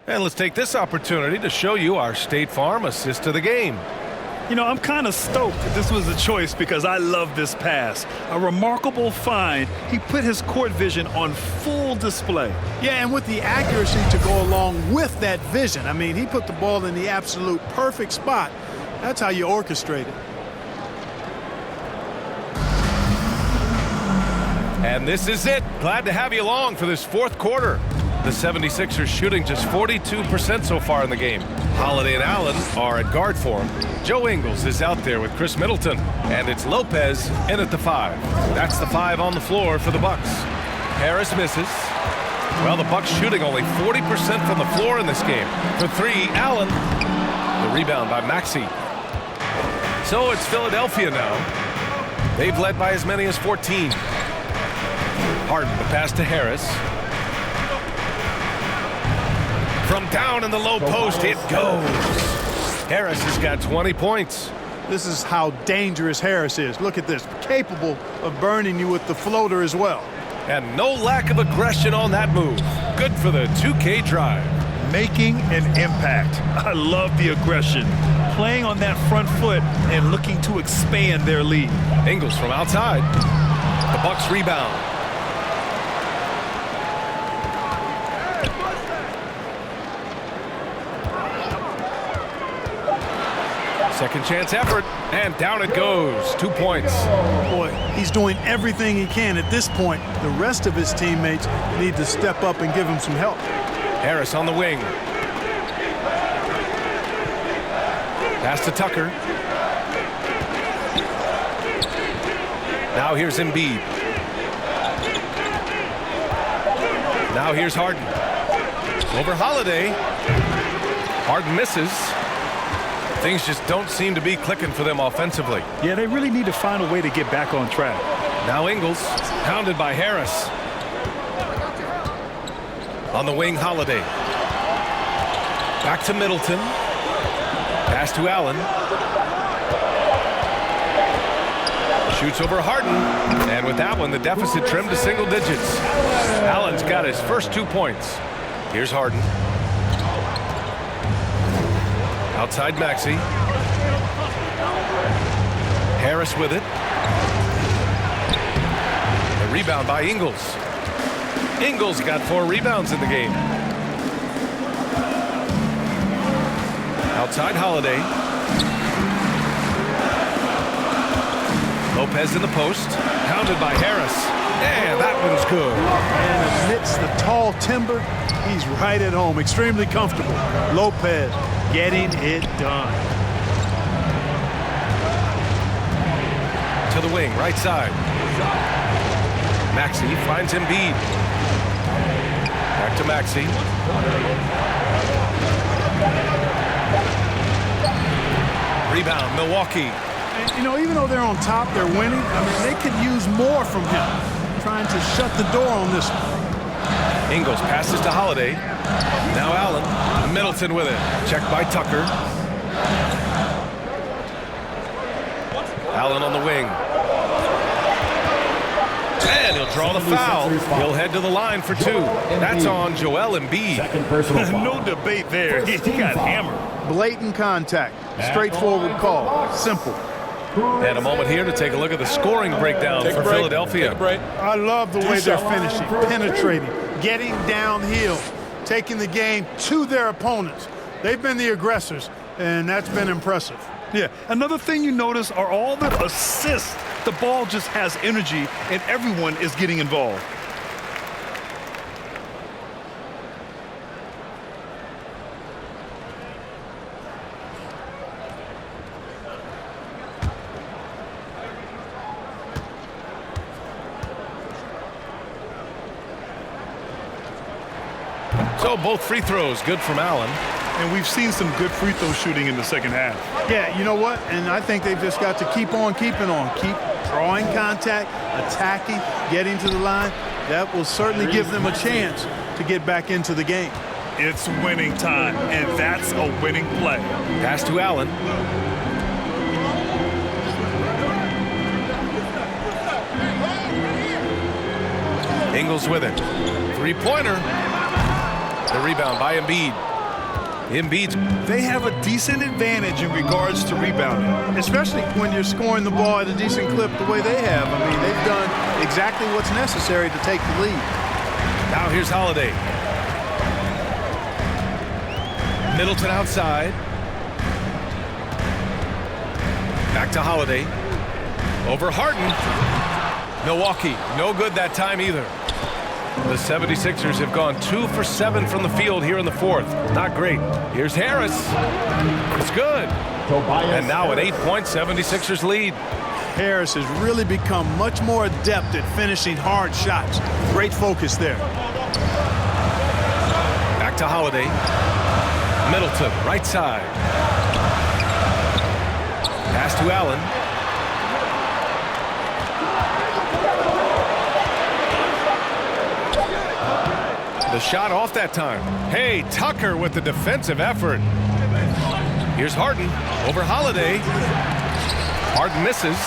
And let's take this opportunity to show you our State Farm assist of the game. You know, I'm kind of stoked that this was a choice because I love this pass. A remarkable find. He put his court vision on full display. Yeah, and with the accuracy to go along with that vision. I mean, he put the ball in the absolute perfect spot. That's how you orchestrate it. And this is it. Glad to have you along for this fourth quarter. The 76ers shooting just 42% so far in the game. Holiday and Allen are at guard for him. Joe Ingles is out there with Chris Middleton. And it's Lopez in at the 5. That's the 5 on the floor for the Bucks. Harris misses. Well, the Bucks shooting only 40% from the floor in this game. For 3, Allen. The rebound by Maxey. So it's Philadelphia now. They've led by as many as 14. Harden, the pass to Harris. From down in the low post, it goes. Harris has got 20 points. This is how dangerous Harris is. Look at this, capable of burning you with the floater as well. And no lack of aggression on that move. Good for the 2K drive. Making an impact. I love the aggression. Playing on that front foot and looking to expand their lead. Ingles from outside. The Bucks rebound. Second chance effort, and down it goes. 2 points. Boy, he's doing everything he can at this point. The rest of his teammates need to step up and give him some help. Harris on the wing. Pass to Tucker. Now here's Embiid. Now here's Harden. Over Holiday. Harden misses. Things just don't seem to be clicking for them offensively. Yeah, they really need to find a way to get back on track. Now Ingles, pounded by Harris. On the wing, Holiday. Back to Middleton. Pass to Allen. Shoots over Harden. And with that one, the deficit trimmed to single digits. Allen's got his first 2 points. Here's Harden. Outside Maxey. Harris with it. A rebound by Ingles. Ingles got 4 rebounds in the game. Outside Holiday. Lopez in the post. Pounded by Harris. And that one's good. And amidst the tall timber, he's right at home. Extremely comfortable. Lopez getting it done. To the wing, right side. Maxey finds Embiid. Back to Maxey. Rebound, Milwaukee. And, you know, even though they're on top, they're winning. I mean, they could use more from him. Trying to shut the door on this one. Ingles passes to Holiday. Now Allen. Middleton with it. Checked by Tucker. Allen on the wing. And he'll draw the foul. He'll head to the line for 2. That's on Joel Embiid. No debate there. He got hammered. Blatant contact. Straightforward call. Simple. And a moment here to take a look at the scoring breakdown for Philadelphia. I love the way they're finishing, penetrating, getting downhill, taking the game to their opponents. They've been the aggressors, and that's been impressive. Yeah, another thing you notice are all the assists. The ball just has energy, and everyone is getting involved. So both free throws good from Allen. And we've seen some good free throw shooting in the second half. Yeah, you know what? And I think they've just got to keep on keeping on. Keep drawing contact, attacking, getting to the line. That will certainly give them a chance to get back into the game. It's winning time, and that's a winning play. Pass to Allen. Ingles with it. Three-pointer. The rebound by Embiid. Embiid's. They have a decent advantage in regards to rebounding. Especially when you're scoring the ball at a decent clip the way they have. I mean, they've done exactly what's necessary to take the lead. Now here's Holiday. Middleton outside. Back to Holiday. Over Harden. Milwaukee, no good that time either. The 76ers have gone 2 for 7 from the field here in the fourth. Not great. Here's Harris. It's good. And now an 8-point 76ers lead. Harris has really become much more adept at finishing hard shots. Great focus there. Back to Holiday. Middleton, right side. Pass to Allen. The shot off that time. Hey, Tucker with the defensive effort. Here's Harden over Holiday. Harden misses.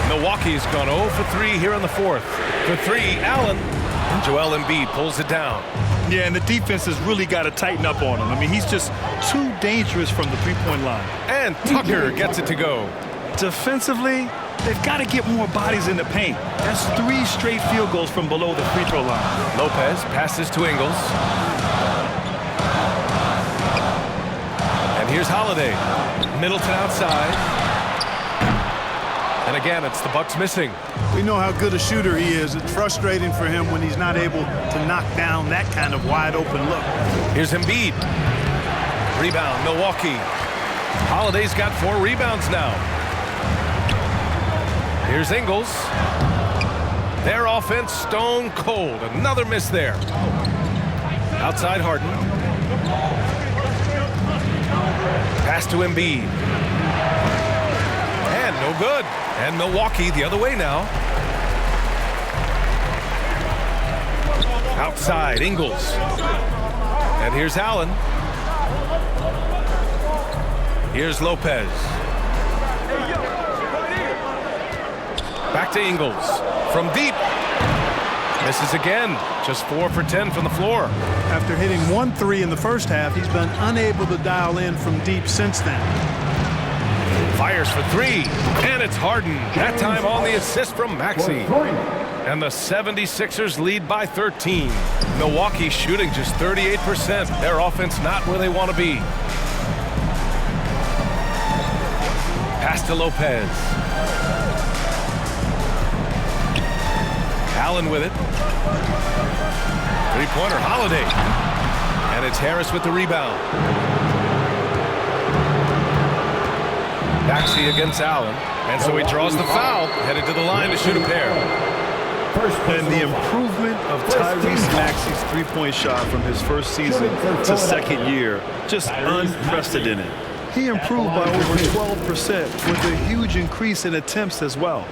Milwaukee's gone 0 for 3 here in the fourth. For 3, Allen. And Joel Embiid pulls it down. Yeah, and the defense has really got to tighten up on him. I mean, he's just too dangerous from the three-point line. And Tucker gets it to go. Defensively, they've got to get more bodies in the paint. That's 3 straight field goals from below the free throw line. Lopez passes to Ingles. And here's Holiday. Middleton outside. And again, it's the Bucks missing. We know how good a shooter he is. It's frustrating for him when he's not able to knock down that kind of wide open look. Here's Embiid. Rebound, Milwaukee. Holiday's got 4 rebounds now. Here's Ingles. Their offense stone cold. Another miss there. Outside Harden. Pass to Embiid. And no good. And Milwaukee the other way now. Outside Ingles. And here's Allen. Here's Lopez. Back to Ingles. From deep. Misses again. Just 4 for 10 from the floor. After hitting 1 3 in the first half, he's been unable to dial in from deep since then. Fires for 3. And it's Harden. That time on the assist from Maxey. And the 76ers lead by 13. Milwaukee shooting just 38%. Their offense not where they want to be. Pass to Lopez. Allen with it. Three-pointer, Holiday. And it's Harris with the rebound. Maxey against Allen. And so he draws the foul, headed to the line to shoot a pair. And the improvement of Tyrese Maxey's three-point shot from his first season to second year, just unprecedented. He improved by over 12% with a huge increase in attempts as well.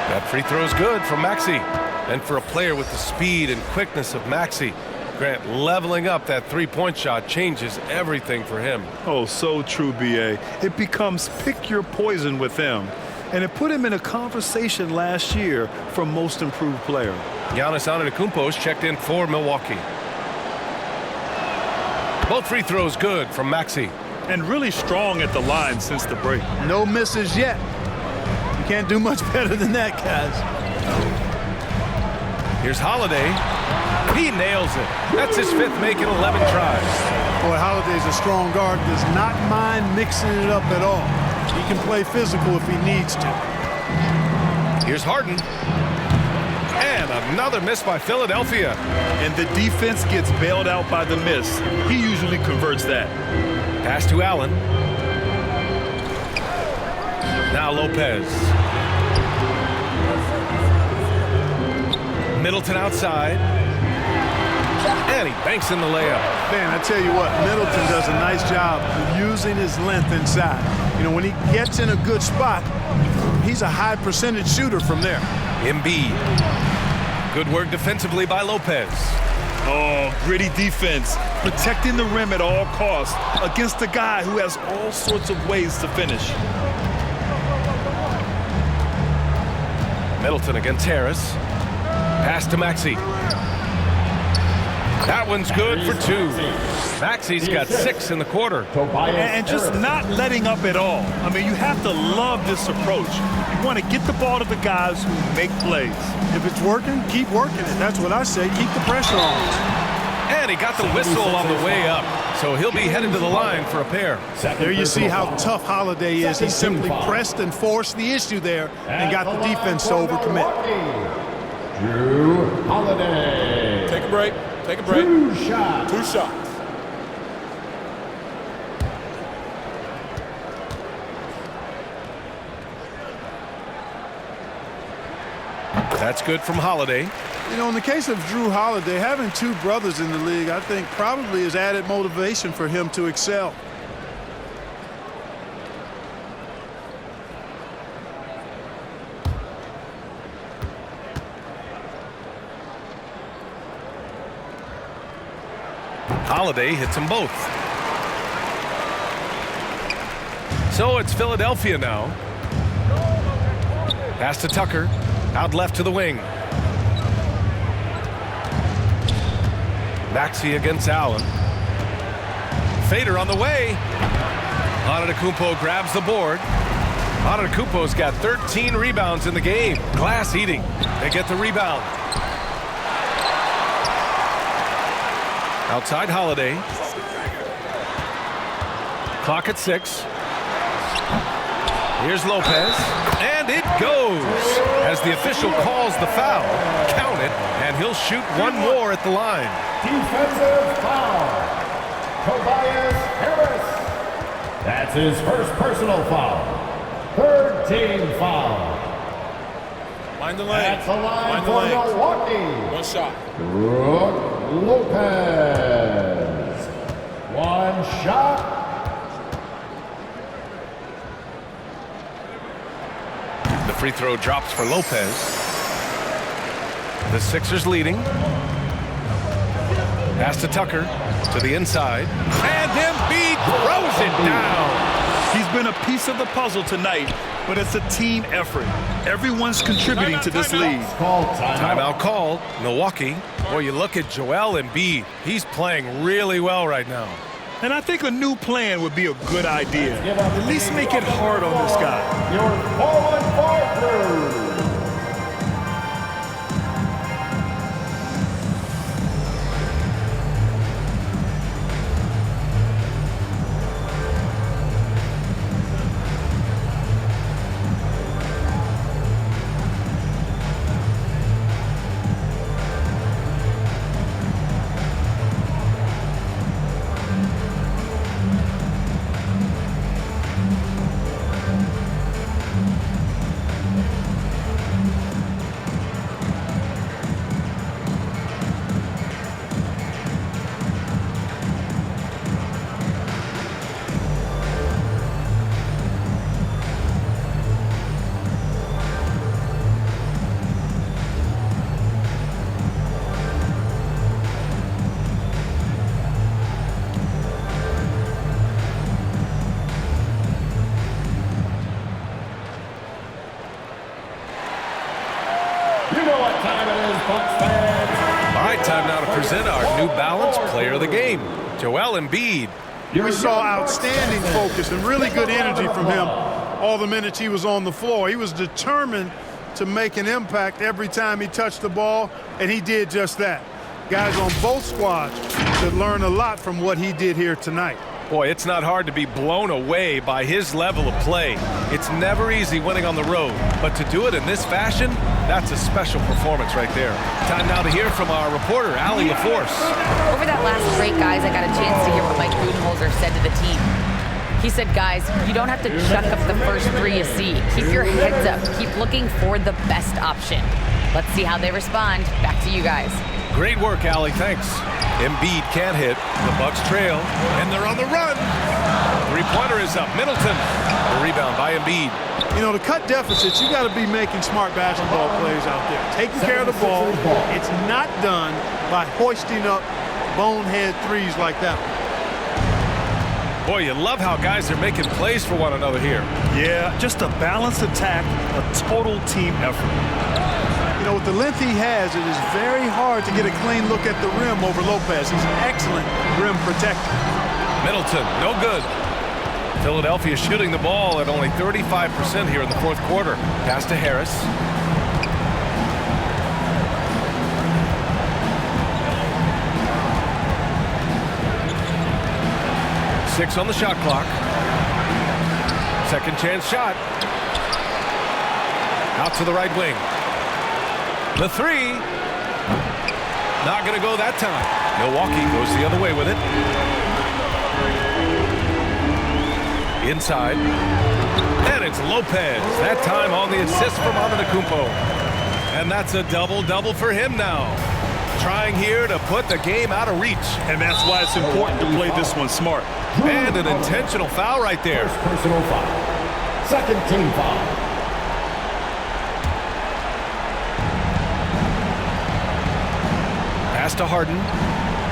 That free throw's good from Maxey. And for a player with the speed and quickness of Maxey, Grant, leveling up that three-point shot changes everything for him. Oh, so true, B.A. It becomes pick your poison with him. And it put him in a conversation last year for most improved player. Giannis Antetokounmpo is checked in for Milwaukee. Both free throws good from Maxey. And really strong at the line since the break. No misses yet. You can't do much better than that, guys. Here's Holiday. He nails it. That's his 5th make in 11 tries. Boy, Holiday's a strong guard. Does not mind mixing it up at all. He can play physical if he needs to. Here's Harden. And another miss by Philadelphia. And the defense gets bailed out by the miss. He usually converts that. Pass to Allen. Now Lopez. Middleton outside. And he banks in the layup. Man, I tell you what, Middleton does a nice job of using his length inside. You know, when he gets in a good spot, he's a high percentage shooter from there. Embiid. Good work defensively by Lopez. Oh, gritty defense. Protecting the rim at all costs against a guy who has all sorts of ways to finish. Middleton against Harris. Pass to Maxey. That one's good for 2. Maxey's got 6 in the quarter. And just not letting up at all. I mean, you have to love this approach. You want to get the ball to the guys who make plays. If it's working, keep working it. That's what I say. Keep the pressure on. And he got the whistle on the way up. So he'll be headed to the line for a pair. There you see how tough Holiday is. He simply pressed and forced the issue there and got the defense to overcommit. Drew Holiday. Take a break. Take a break. 2 shots. 2 shots. That's good from Holiday. You know, in the case of Drew Holiday, having 2 brothers in the league, I think probably is added motivation for him to excel. Holiday hits them both. So it's Philadelphia now. Pass to Tucker. Out left to the wing. Maxey against Allen. Fader on the way. Antetokounmpo grabs the board. Antetokounmpo's got 13 rebounds in the game. Glass eating. They get the rebound. Outside Holiday. Clock at 6. Here's Lopez. And it goes. As the official calls the foul. Count it. And he'll shoot one more at the line. Defensive foul. Tobias Harris. That's his first personal foul. 3rd team foul. Mind the lane. That's the line Mind the for lane. Milwaukee. 1 shot. Brook Lopez. One shot. The free throw drops for Lopez. The Sixers leading. Pass to Tucker to the inside. And Embiid throws it down. He's been a piece of the puzzle tonight, but it's a team effort. Everyone's contributing to this lead. Timeout called. Milwaukee. Boy, you look at Joel Embiid. He's playing really well right now. And I think a new plan would be a good idea. At least make it hard on this guy. Your 4-on-4 crew. Time now to present our New Balance Player of the Game, Joel Embiid. We saw outstanding focus and really good energy from him all the minutes he was on the floor. He was determined to make an impact every time he touched the ball, and he did just that. Guys on both squads should learn a lot from what he did here tonight. Boy, it's not hard to be blown away by his level of play. It's never easy winning on the road, but to do it in this fashion, that's a special performance right there. Time now to hear from our reporter, Allie LaForce. Over that last break, guys, I got a chance to hear what Mike Budenholzer said to the team. He said, guys, you don't have to chuck up the first three you see. Keep your heads up. Keep looking for the best option. Let's see how they respond. Back to you guys. Great work, Allie. Thanks. Embiid can't hit. The Bucks trail, and they're on the run. Three-pointer is up. Middleton. The rebound by Embiid. You know, to cut deficits, you got to be making smart basketball plays out there. Taking care of the ball. It's not done by hoisting up bonehead threes like that. Boy, you love how guys are making plays for one another here. Yeah, just a balanced attack, a total team effort. You know, with the length he has, it is very hard to get a clean look at the rim over Lopez. He's an excellent rim protector. Middleton, no good. Philadelphia shooting the ball at only 35% here in the fourth quarter. Pass to Harris. Six on the shot clock. Second chance shot. Out to the right wing. The three. Not going to go that time. Milwaukee goes the other way with it. Inside. And it's Lopez. That time on the assist from Antetokounmpo. And that's a double-double for him now. Trying here to put the game out of reach. And that's why it's important to play this one smart. And an intentional foul right there. First personal foul. Second team foul. Pass to Harden.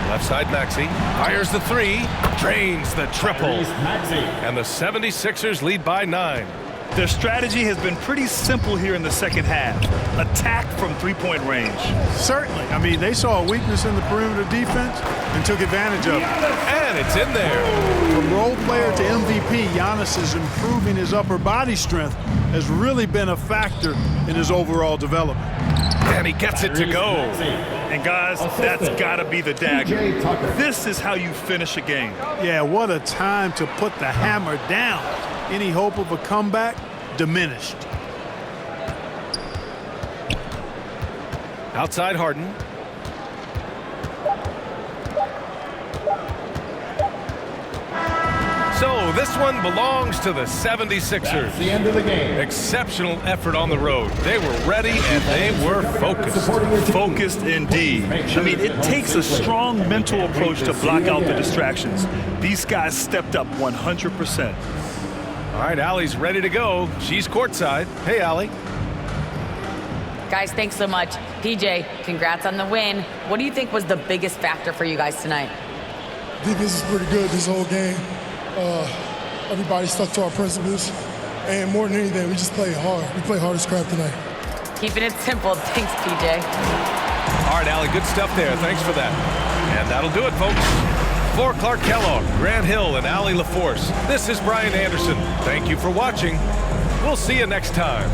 Left side Maxey. Fires the three. Drains the triple. And the 76ers lead by 9. Their strategy has been pretty simple here in the second half. Attack from three-point range. Certainly. I mean, they saw a weakness in the perimeter defense and took advantage of it. And it's in there. From role player to MVP, Giannis is improving his upper body strength, has really been a factor in his overall development. And he gets it to go. And guys, that's got to be the dagger. This is how you finish a game. Yeah, what a time to put the hammer down. Any hope of a comeback diminished. Outside Harden. So Well, this one belongs to the 76ers. That's the end of the game. Exceptional effort on the road. They were ready and they were focused. Focused indeed. I mean, it takes a strong mental approach to block out the distractions. These guys stepped up 100%. All right, Allie's ready to go. She's courtside. Hey, Allie. Guys, thanks so much. PJ, congrats on the win. What do you think was the biggest factor for you guys tonight? Defense is pretty good this whole game. Everybody stuck to our principles. And more than anything, we just played hard. We played hard as crap tonight. Keeping it simple. Thanks, PJ. All right, Allie, good stuff there. Thanks for that. And that'll do it, folks. For Clark Kellogg, Grant Hill, and Allie LaForce, this is Brian Anderson. Thank you for watching. We'll see you next time.